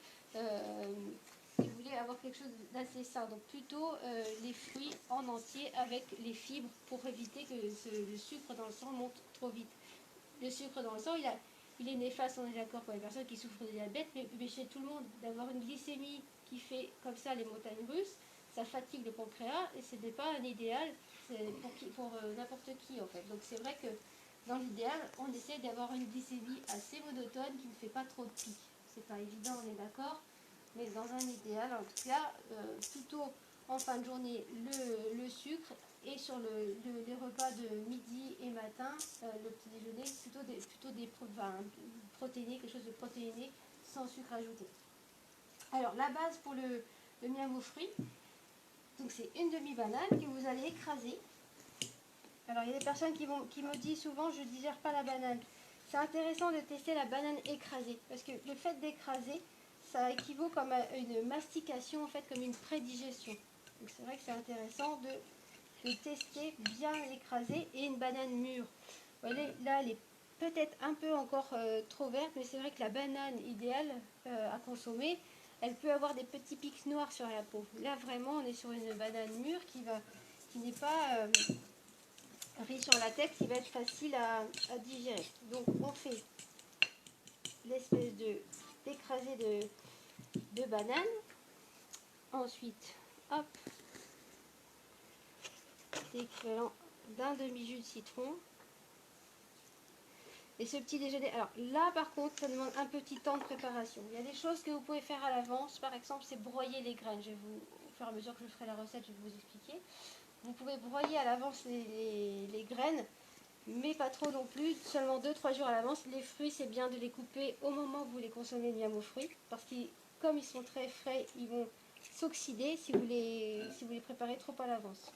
avoir quelque chose d'assez sain, donc plutôt les fruits en entier avec les fibres pour éviter que le sucre dans le sang monte trop vite. Le sucre dans le sang, il est néfaste, on est d'accord, pour les personnes qui souffrent de diabète, mais chez tout le monde, d'avoir une glycémie qui fait comme ça les montagnes russes, ça fatigue le pancréas et ce n'est pas un idéal pour n'importe qui en fait. Donc c'est vrai que dans l'idéal, on essaie d'avoir une glycémie assez monotone qui ne fait pas trop de pics. C'est pas évident, on est d'accord, mais dans un idéal, en tout cas, plutôt en fin de journée, le sucre. Et sur les repas de midi et matin, le petit déjeuner, plutôt des protéinés, quelque chose de protéiné, sans sucre ajouté. Alors, la base pour le miam aux fruits, donc c'est une demi-banane que vous allez écraser. Alors, il y a des personnes qui me disent souvent, je ne digère pas la banane. C'est intéressant de tester la banane écrasée, parce que le fait d'écraser, ça équivaut comme à une mastication, en fait, comme une prédigestion. Donc, c'est vrai que c'est intéressant de tester bien écrasée et une banane mûre. Vous voyez, là, elle est peut-être un peu encore trop verte, mais c'est vrai que la banane idéale à consommer, elle peut avoir des petits pics noirs sur la peau. Là, vraiment, on est sur une banane mûre qui n'est pas riche en latex, qui va être facile à digérer. Donc, on fait l'espèce d'écrasé de banane. Ensuite, hop, l'équivalent d'un demi-jus de citron. Et ce petit déjeuner, alors là par contre, ça demande un petit temps de préparation. Il y a des choses que vous pouvez faire à l'avance. Par exemple, c'est broyer les graines. Je vais au fur et à mesure que je ferai la recette, je vais vous expliquer. Vous pouvez broyer à l'avance les graines, mais pas trop non plus, seulement 2-3 jours à l'avance. Les fruits, c'est bien de les couper au moment où vous les consommez le miam aux fruits, parce que comme ils sont très frais, ils vont s'oxyder si vous les préparez trop à l'avance.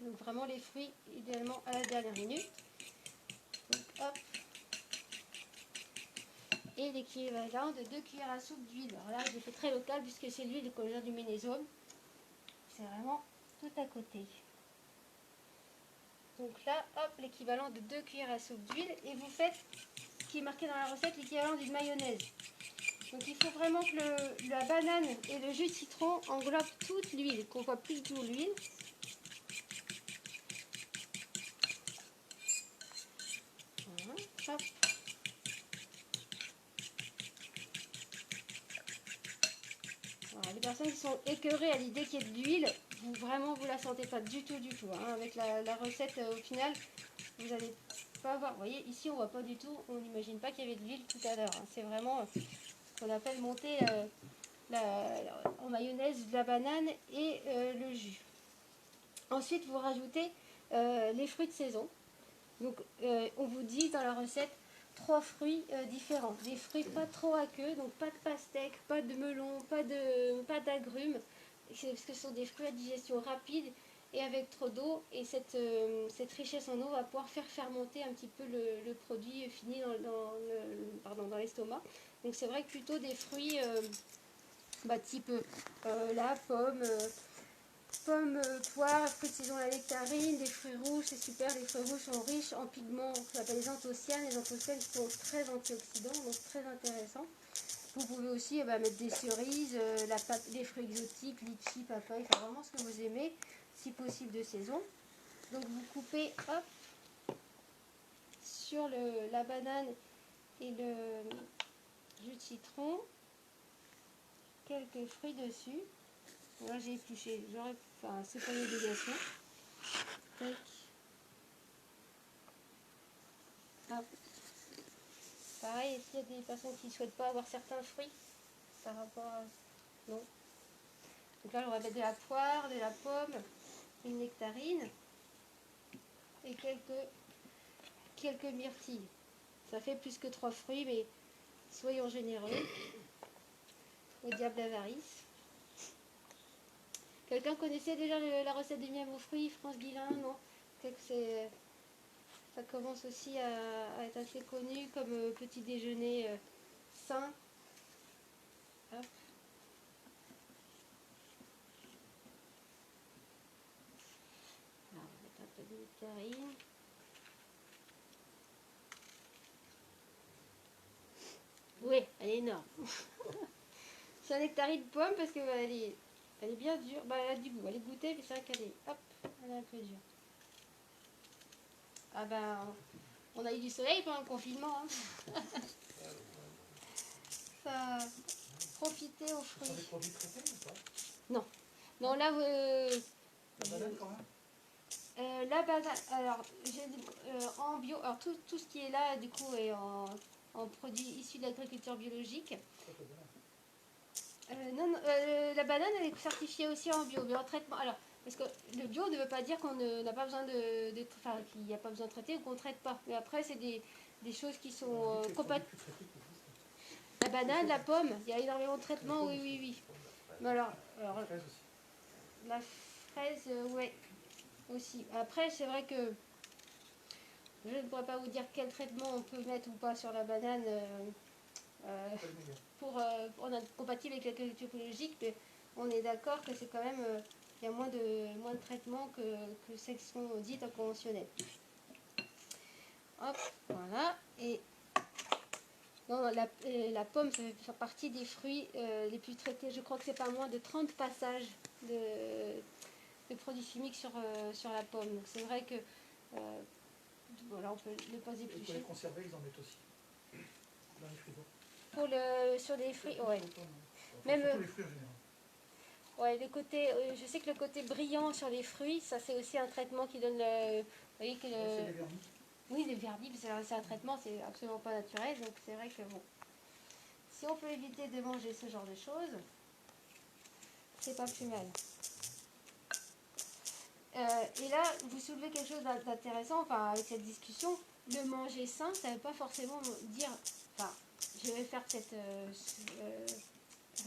Donc vraiment les fruits, idéalement à la dernière minute. Donc, hop. Et l'équivalent de 2 cuillères à soupe d'huile. Alors là, j'ai fait très local puisque c'est l'huile que vient du Ménésome. C'est vraiment tout à côté. Donc là, hop, l'équivalent de 2 cuillères à soupe d'huile. Et vous faites, ce qui est marqué dans la recette, l'équivalent d'une mayonnaise. Donc il faut vraiment que la banane et le jus de citron englobent toute l'huile, qu'on voit plus du tout l'huile. Voilà, hop. Alors, les personnes qui sont écœurées à l'idée qu'il y ait de l'huile, vous la sentez pas du tout, hein. Avec la recette, au final, vous n'allez pas voir. Vous voyez, ici, on voit pas du tout, on n'imagine pas qu'il y avait de l'huile tout à l'heure, hein. C'est vraiment ce qu'on appelle monter en mayonnaise de la banane et le jus. Ensuite, vous rajoutez les fruits de saison. Donc, on vous dit dans la recette 3 fruits différents. Des fruits pas trop aqueux, donc pas de pastèque, pas de melon, pas d'agrumes. Parce que ce sont des fruits à digestion rapide et avec trop d'eau. Et cette richesse en eau va pouvoir faire fermenter un petit peu le produit fini dans l'estomac. Donc c'est vrai que plutôt des fruits type la pomme, poire, fruits de saison, la nectarine, des fruits rouges, c'est super. Les fruits rouges sont riches en pigments qu'on appelle les anthocyanes. Les anthocyanes sont très antioxydants, donc très intéressants. Vous pouvez aussi mettre des cerises, des fruits exotiques, litchi, papaye, enfin vraiment ce que vous aimez, si possible de saison. Donc vous coupez, hop, sur la banane et le jus de citron, quelques fruits dessus. Là j'ai épluché, c'est pas une obligation. Tac. Hop. Pareil, s'il y a des personnes qui ne souhaitent pas avoir certains fruits, par rapport à... Non. Donc là, on va mettre de la poire, de la pomme, une nectarine et quelques myrtilles. Ça fait plus que 3 fruits, mais soyons généreux. Au diable l'avarice. Quelqu'un connaissait déjà la recette du miel aux fruits, France Guillain, non? Ça commence aussi à être assez connu comme petit déjeuner sain. Hop. Alors, on va mettre un peu de nectarine. Oui, elle est énorme. C'est un nectarine de pomme parce qu'elle est bien dure. Bah, elle a du goût. Elle est goûtée, mais c'est vrai qu'elle est, hop, elle est un peu dure. Ah ben, on a eu du soleil pendant le confinement. Hein. Ça a profité aux Ce sont des fruits. produits traités ou pas? Non, là, La banane quand même? la banane, alors, en bio, alors tout ce qui est là, du coup, est en produits issus de l'agriculture biologique. Ça, c'est bien. Non, la banane, elle est certifiée aussi en bio, mais en traitement. Alors, parce que le bio ne veut pas dire qu'on n'a pas besoin enfin, qu'il n'y a pas besoin de traiter ou qu'on ne traite pas. Mais après, c'est des choses qui sont compatibles. La banane, la pomme, il y a énormément de traitements, oui, oui, oui. Mais alors La fraise aussi. la fraise, ouais, aussi. Après, c'est vrai que je ne pourrais pas vous dire quel traitement on peut mettre ou pas sur la banane pour être compatible avec l'agriculture biologique, mais on est d'accord que c'est quand même, il y a moins de traitements que celles qui sont dites en conventionnel. Hop, voilà. Et non, la pomme, ça fait partie des fruits les plus traités. Je crois que c'est pas moins de 30 passages de produits chimiques sur la pomme. Donc c'est vrai que voilà, on peut ne pas Et pour éplucher. les conserver, ils en mettent aussi. Dans les frigos. Sur les fruits, ouais. Enfin, Même, surtout les fruits en général. Ouais, je sais que le côté brillant sur les fruits, ça c'est aussi un traitement qui donne le. Vous voyez que C'est des vernis. oui, les vernis, c'est un traitement, c'est absolument pas naturel, donc c'est vrai que bon. Si on peut éviter de manger ce genre de choses, c'est pas plus mal. Et là, vous soulevez quelque chose d'intéressant, enfin, avec cette discussion. Le manger sain, ça ne veut pas forcément dire. Enfin, je vais faire peut-être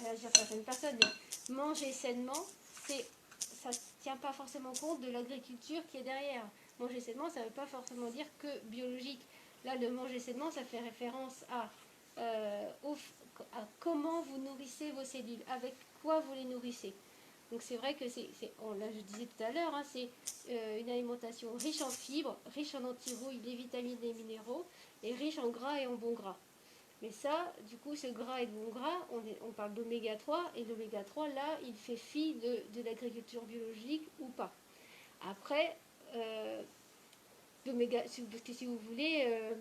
réagir certaines personnes, mais manger sainement, ça ne tient pas forcément compte de l'agriculture qui est derrière. Manger sainement, ça ne veut pas forcément dire que biologique. Là, le manger sainement, ça fait référence à comment vous nourrissez vos cellules, avec quoi vous les nourrissez. Donc c'est vrai que là je disais tout à l'heure, hein, c'est une alimentation riche en fibres, riche en antirouilles, des vitamines, des minéraux, et riche en gras et en bons gras. Mais ça, du coup, ce gras et de bon gras, on parle d'oméga 3, et l'oméga 3, là, il fait fi de l'agriculture biologique ou pas. Après, parce que si vous voulez,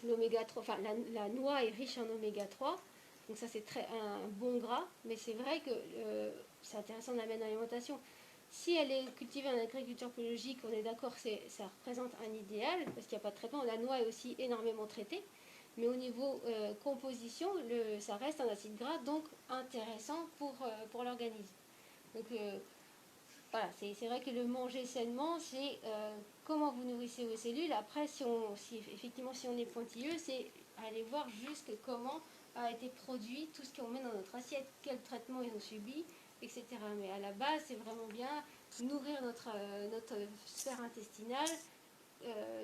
l'oméga 3, enfin la noix est riche en oméga 3, donc ça c'est un bon gras, mais c'est vrai que c'est intéressant de la mettre dans l'alimentation. Si elle est cultivée en agriculture biologique, on est d'accord que ça représente un idéal, parce qu'il n'y a pas de traitement. La noix est aussi énormément traitée, mais au niveau composition, ça reste un acide gras, donc intéressant pour l'organisme. Donc voilà, c'est vrai que le manger sainement, c'est comment vous nourrissez vos cellules. Après, effectivement, si on est pointilleux, c'est aller voir juste comment a été produit tout ce qu'on met dans notre assiette, quel traitement ils ont subi, etc. Mais à la base, c'est vraiment bien nourrir notre sphère intestinale,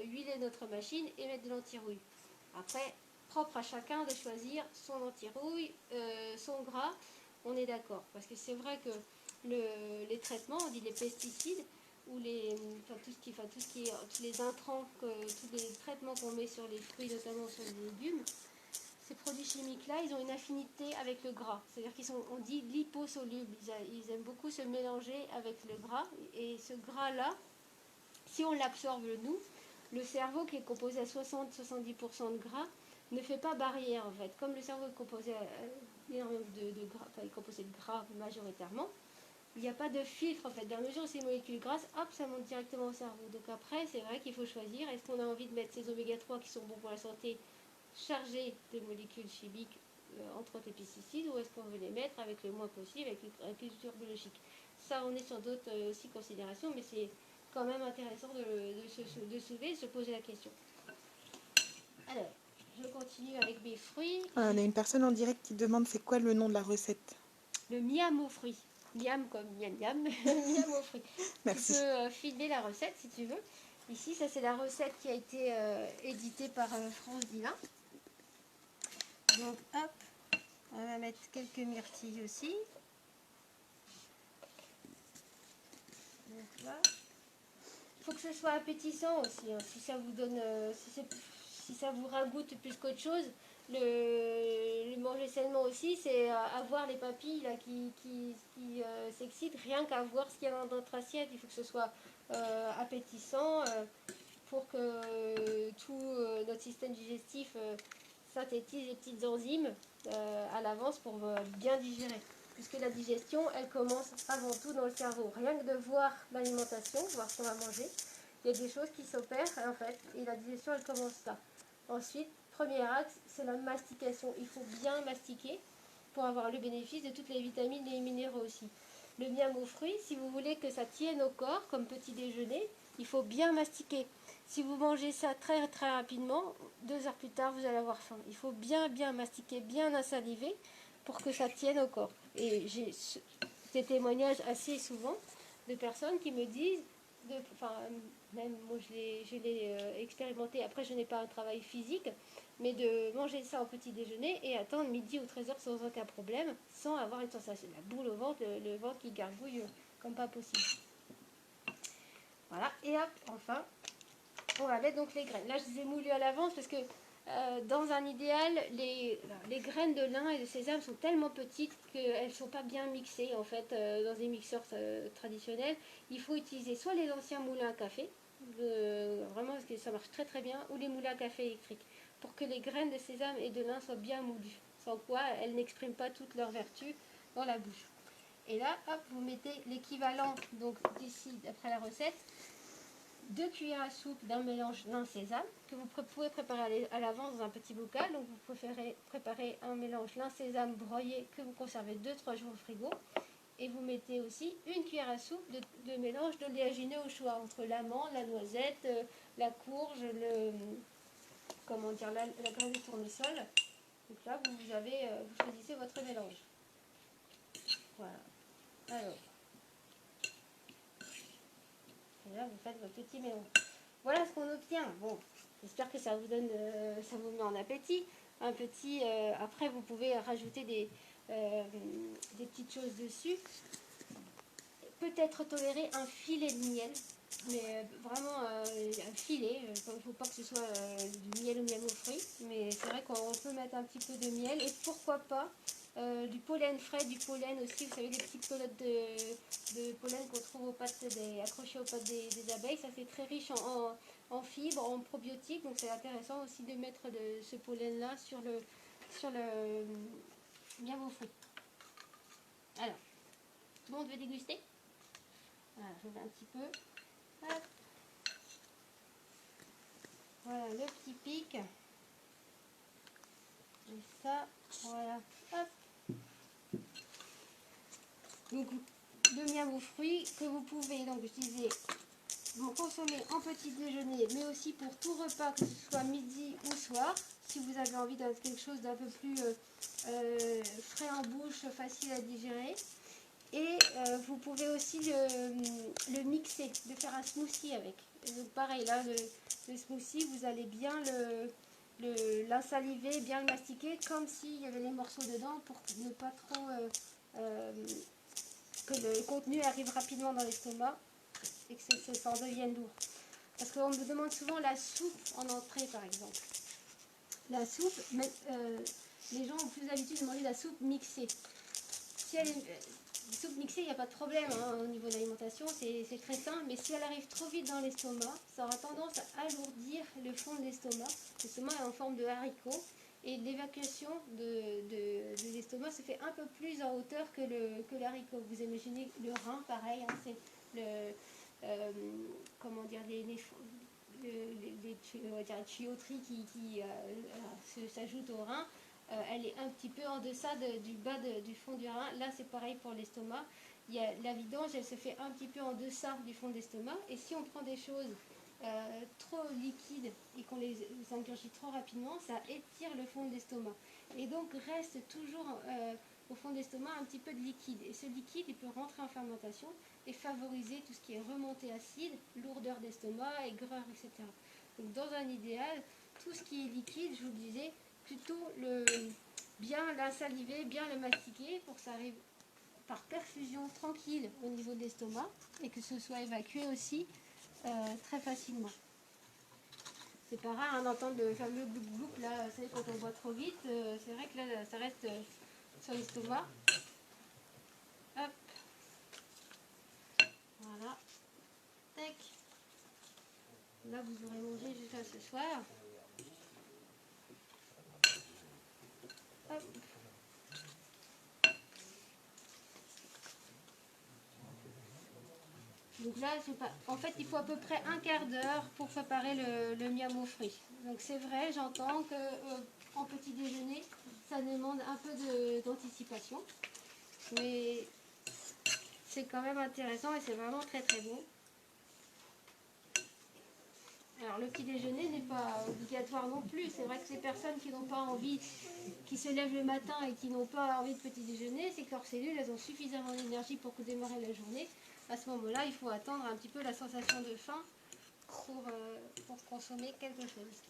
huiler notre machine et mettre de l'antirouille. Après, propre à chacun de choisir son antirouille, son gras, on est d'accord. Parce que c'est vrai que les traitements, on dit les pesticides, ou tous les intrants, tous les traitements qu'on met sur les fruits, notamment sur les légumes, ces produits chimiques-là, ils ont une affinité avec le gras. C'est-à-dire on dit liposolubles. Ils aiment beaucoup se mélanger avec le gras. Et ce gras-là, si on l'absorbe nous, le cerveau qui est composé à 60-70% de gras ne fait pas barrière en fait. Comme le cerveau est composé de gras, enfin, est composé de gras majoritairement, il n'y a pas de filtre en fait. Dans la mesure où ces molécules grasses, hop, ça monte directement au cerveau. Donc après, c'est vrai qu'il faut choisir. Est-ce qu'on a envie de mettre ces oméga 3 qui sont bons pour la santé, chargés de molécules chimiques entre autres les pesticides, ou est-ce qu'on veut les mettre avec le moins possible, avec l'agriculture biologique. Ça, on est sur d'autres aussi considérations, mais c'est quand même intéressant de soulever, de se poser la question. Alors, je continue avec mes fruits. Ah, on a une personne en direct qui demande c'est quoi le nom de la recette. Le miam aux fruits. Miam comme miam miam, miam aux fruits. Merci. Tu peux filmer la recette si tu veux. Ici, ça c'est la recette qui a été éditée par France Divin. Donc hop, on va mettre quelques myrtilles aussi. Donc là, il faut que ce soit appétissant aussi. Hein. Si ça vous donne, si ça vous ragoûte plus qu'autre chose, le manger sainement aussi, c'est avoir les papilles là, qui s'excitent, rien qu'à voir ce qu'il y a dans notre assiette. Il faut que ce soit appétissant pour que tout notre système digestif synthétise les petites enzymes à l'avance pour bien digérer. Puisque la digestion, elle commence avant tout dans le cerveau. Rien que de voir l'alimentation, voir ce qu'on va manger, il y a des choses qui s'opèrent en fait, et la digestion, elle commence là. Ensuite, premier axe, c'est la mastication. Il faut bien mastiquer pour avoir le bénéfice de toutes les vitamines et les minéraux aussi. Le miam aux fruits, si vous voulez que ça tienne au corps comme petit déjeuner, il faut bien mastiquer. Si vous mangez ça très très rapidement, 2 heures plus tard, vous allez avoir faim. Il faut bien mastiquer, bien insaliver pour que ça tienne au corps. Et j'ai des témoignages assez souvent de personnes qui me disent, même moi je l'ai expérimenté, après je n'ai pas un travail physique, mais de manger ça au petit déjeuner et attendre midi ou 13h sans aucun problème, sans avoir une sensation, la boule au ventre, le ventre qui gargouille comme pas possible. Voilà, et hop, enfin, on va mettre donc les graines. Là je les ai moulues à l'avance parce que dans un idéal, les graines de lin et de sésame sont tellement petites qu'elles ne sont pas bien mixées en fait dans des mixeurs traditionnels. Il faut utiliser soit les anciens moulins à café, vraiment parce que ça marche très très bien, ou les moulins à café électriques, pour que les graines de sésame et de lin soient bien moulues, sans quoi elles n'expriment pas toutes leurs vertus dans la bouche. Et là, hop, vous mettez l'équivalent, donc d'ici, d'après la recette, 2 cuillères à soupe d'un mélange lin-sésame que vous pouvez préparer à l'avance dans un petit bocal. Donc vous préférez préparer un mélange lin-sésame broyé que vous conservez 2-3 jours au frigo. Et vous mettez aussi 1 cuillère à soupe de mélange d'oléagineux au choix entre l'amande, la noisette, la courge, la graine de tournesol. Donc là vous choisissez votre mélange. Voilà. Alors. Et là, vous faites votre petit mélange. Voilà ce qu'on obtient. Bon, j'espère que ça vous donne, ça vous met en appétit. Un petit. Après, vous pouvez rajouter des petites choses dessus. Peut-être tolérer un filet de miel, mais vraiment un filet. Il ne faut pas que ce soit du miel aux fruits, mais c'est vrai qu'on peut mettre un petit peu de miel et pourquoi pas. Du pollen frais, du pollen aussi, vous savez, des petites pelotes de pollen qu'on trouve accrochées aux pattes des abeilles. Ça c'est très riche en fibres, en probiotiques, donc c'est intéressant aussi de mettre ce pollen là sur le miam aux fruits. Alors, tout le monde veut déguster? Voilà, je vais un petit peu. Hop. Voilà le petit pic. Et ça, voilà. Hop. Donc le miam aux fruits que vous pouvez donc utiliser, consommer en petit déjeuner, mais aussi pour tout repas, que ce soit midi ou soir, si vous avez envie de quelque chose d'un peu plus frais en bouche, facile à digérer. Et vous pouvez aussi le mixer, de faire un smoothie avec. Et donc pareil, là, le smoothie, vous allez bien l'insaliver, bien le mastiquer, comme s'il y avait les morceaux dedans, pour ne pas trop... que le contenu arrive rapidement dans l'estomac et que ça en devienne lourd. Parce qu'on me demande souvent la soupe en entrée, par exemple. La soupe, les gens ont plus l'habitude de manger la soupe mixée. Si elle est soupe mixée, il n'y a pas de problème au niveau de l'alimentation, c'est très simple, mais si elle arrive trop vite dans l'estomac, ça aura tendance à alourdir le fond de l'estomac. L'estomac est en forme de haricot. Et l'évacuation de l'estomac se fait un peu plus en hauteur que l'haricot. Vous imaginez le rein, pareil, c'est les tuyauteries qui s'ajoutent au rein. elle est un petit peu en deçà du bas du fond du rein. Là, c'est pareil pour l'estomac. La vidange, elle se fait un petit peu en deçà du fond d'estomac. Et si on prend des choses trop liquides et qu'on les ingurgite trop rapidement, ça étire le fond de l'estomac. Et donc, reste toujours au fond de l'estomac un petit peu de liquide. Et ce liquide, il peut rentrer en fermentation et favoriser tout ce qui est remontée acide, lourdeur d'estomac, aigreur, etc. Donc, dans un idéal, tout ce qui est liquide, je vous le disais, plutôt bien l'insaliver, bien le mastiquer pour que ça arrive par perfusion tranquille au niveau de l'estomac et que ce soit évacué aussi très facilement. C'est pas rare d'entendre le fameux gloup gloup là, vous savez, quand on boit trop vite, c'est vrai que là ça reste sur l'estomac. Hop. Voilà. Tac. Là vous aurez mangé jusqu'à ce soir. Hop. Donc là, en fait, il faut à peu près un quart d'heure pour préparer le miam aux fruits. Donc c'est vrai, j'entends que en petit déjeuner, ça demande un peu d'anticipation. Mais c'est quand même intéressant et c'est vraiment très très bon. Alors le petit déjeuner n'est pas obligatoire non plus. C'est vrai que ces personnes qui n'ont pas envie, qui se lèvent le matin et qui n'ont pas envie de petit déjeuner, c'est que leurs cellules, elles ont suffisamment d'énergie pour démarrer la journée. À ce moment-là, il faut attendre un petit peu la sensation de faim pour consommer quelque chose.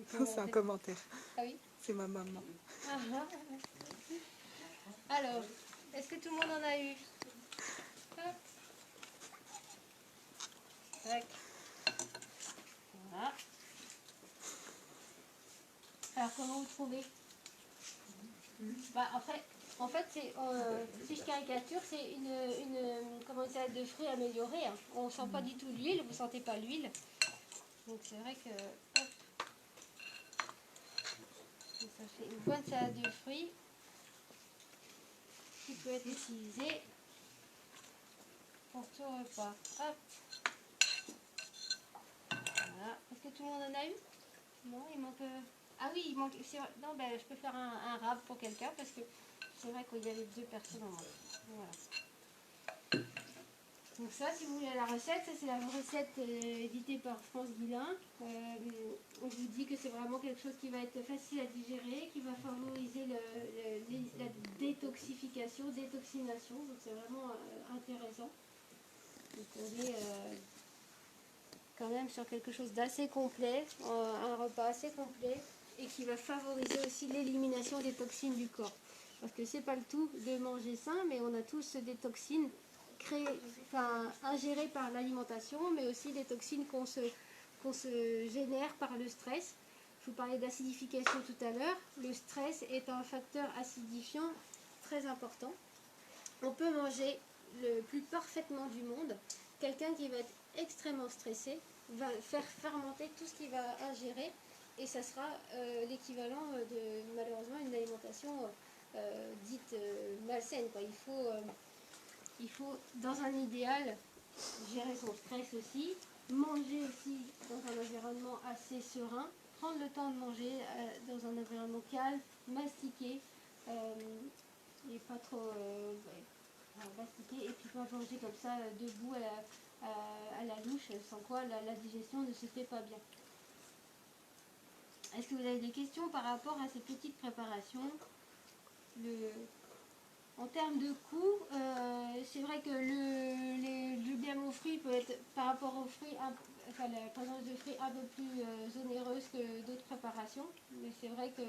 C'est un commentaire. Ah oui. C'est ma maman. Alors, est-ce que tout le monde en a eu? Hop. Tac. Voilà. Alors, comment vous trouvez? Après, en fait, si je caricature, c'est une salade de fruits améliorée. Hein. On ne sent pas du tout l'huile, vous ne sentez pas l'huile. Donc c'est vrai que hop, ça fait une bonne salade de fruits qui peut être utilisée pour tout repas. Hop. Voilà. Est-ce que tout le monde en a eu? Non, il manque... Ah oui, il manque... Non, ben, je peux faire un rab pour quelqu'un parce que c'est vrai qu'il y avait 2 personnes en moins. Voilà. Donc ça, si vous voulez la recette, ça c'est la recette éditée par France Guillain. On vous dit que c'est vraiment quelque chose qui va être facile à digérer, qui va favoriser la détoxification, détoxination. Donc c'est vraiment intéressant. Donc on est quand même sur quelque chose d'assez complet, un repas assez complet et qui va favoriser aussi l'élimination des toxines du corps. Parce que c'est pas le tout de manger sain, mais on a tous des toxines ingérées par l'alimentation, mais aussi des toxines qu'on se génère par le stress. Je vous parlais d'acidification tout à l'heure. Le stress est un facteur acidifiant très important. On peut manger le plus parfaitement du monde. Quelqu'un qui va être extrêmement stressé va faire fermenter tout ce qu'il va ingérer et ça sera l'équivalent de malheureusement une alimentation dite malsaine. Quoi. Il faut, dans un idéal, gérer son stress aussi, manger aussi dans un environnement assez serein, prendre le temps de manger dans un environnement calme, mastiquer et pas trop mastiquer et puis pas manger comme ça debout à la louche, sans quoi la digestion ne se fait pas bien. Est-ce que vous avez des questions par rapport à ces petites préparations? En termes de coût, c'est vrai que le miam aux fruits peut être, par rapport aux fruits, la présence de fruits un peu plus onéreuse que d'autres préparations. Mais c'est vrai que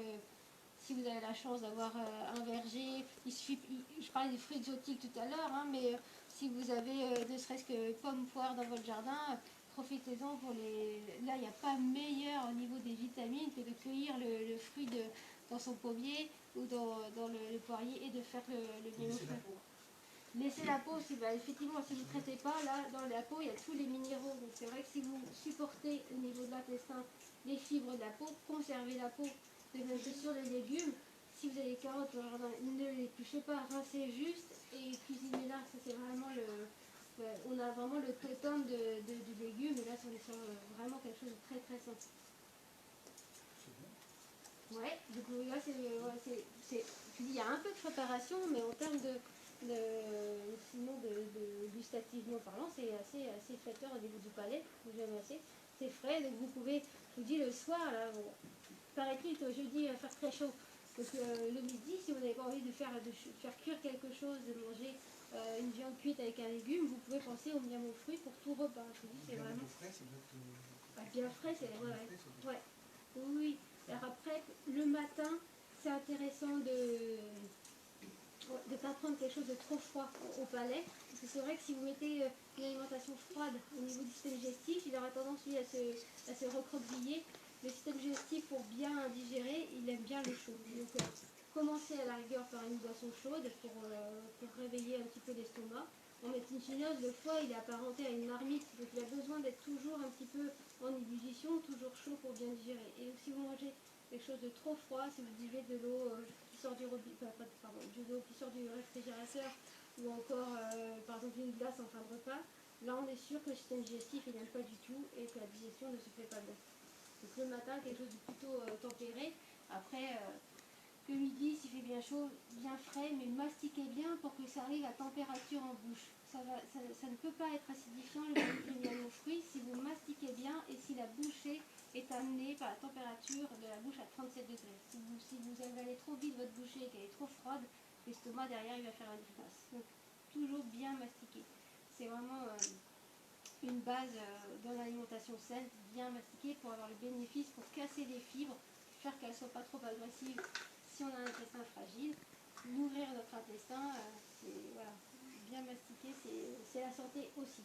si vous avez la chance d'avoir un verger, je parlais des fruits exotiques tout à l'heure, hein, mais si vous avez ne serait-ce que pommes, poires dans votre jardin, profitez-en pour les... Là, il n'y a pas meilleur au niveau des vitamines que de cueillir le fruit dans son pommier ou dans le poirier et de faire le miam aux fruits. Laissez la peau, effectivement, si vous ne traitez pas, là, dans la peau, il y a tous les minéraux. Donc c'est vrai que si vous supportez au niveau de l'intestin les fibres de la peau, conservez la peau. De même que sur les légumes, si vous avez des carottes, ne les touchez pas, rincez juste et cuisinez-là. Ça c'est vraiment on a vraiment le totem du légume et là on est sur vraiment quelque chose de très très simple. Ouais, du coup, là, je dis, il y a un peu de préparation, mais en termes sinon gustativement parlant, c'est assez flatteur au niveau du palais, j'aime assez. C'est frais, donc vous pouvez, je vous dis, le soir, là, bon, paraît-il que jeudi, il va faire très chaud. Donc le midi, si vous n'avez pas envie de faire cuire quelque chose, de manger une viande cuite avec un légume, vous pouvez penser au miam aux fruits pour tout repas. Je vous dis, c'est vraiment... Bien frais, c'est... Ouais. Oui, oui. Alors après, le matin, c'est intéressant de ne pas prendre quelque chose de trop froid au palais. Parce que c'est vrai que si vous mettez une alimentation froide au niveau du système digestif, il aura tendance, lui, à se recroqueviller. Le système digestif, pour bien digérer, il aime bien le chaud. Donc, commencez à la rigueur par une boisson chaude pour réveiller un petit peu l'estomac. En médecine chinoise, le foie, il est apparenté à une marmite, donc il a besoin d'être toujours un petit peu en ébullition, toujours chaud pour bien digérer. Et donc, si vous mangez quelque chose de trop froid, si vous buvez de l'eau qui sort de l'eau qui sort du réfrigérateur, ou encore par exemple une glace en fin de repas, là on est sûr que le système digestif il n'aime pas du tout et que la digestion ne se fait pas bien. Donc le matin, quelque chose de plutôt tempéré. Après, le midi, s'il fait bien chaud, bien frais, mais mastiquez bien pour que ça arrive à température en bouche. Ça ne peut pas être acidifiant le miel aux fruits si vous mastiquez bien et si la bouchée est amenée par la température de la bouche à 37 degrés. Si vous avalez trop vite votre bouchée et qu'elle est trop froide, l'estomac derrière il va faire la différence. Donc toujours bien mastiquer. C'est vraiment une base dans l'alimentation saine, bien mastiquer pour avoir le bénéfice, pour casser les fibres, faire qu'elles ne soient pas trop agressives si on a un intestin fragile, nourrir notre intestin, voilà, bien mastiquer, c'est la santé aussi.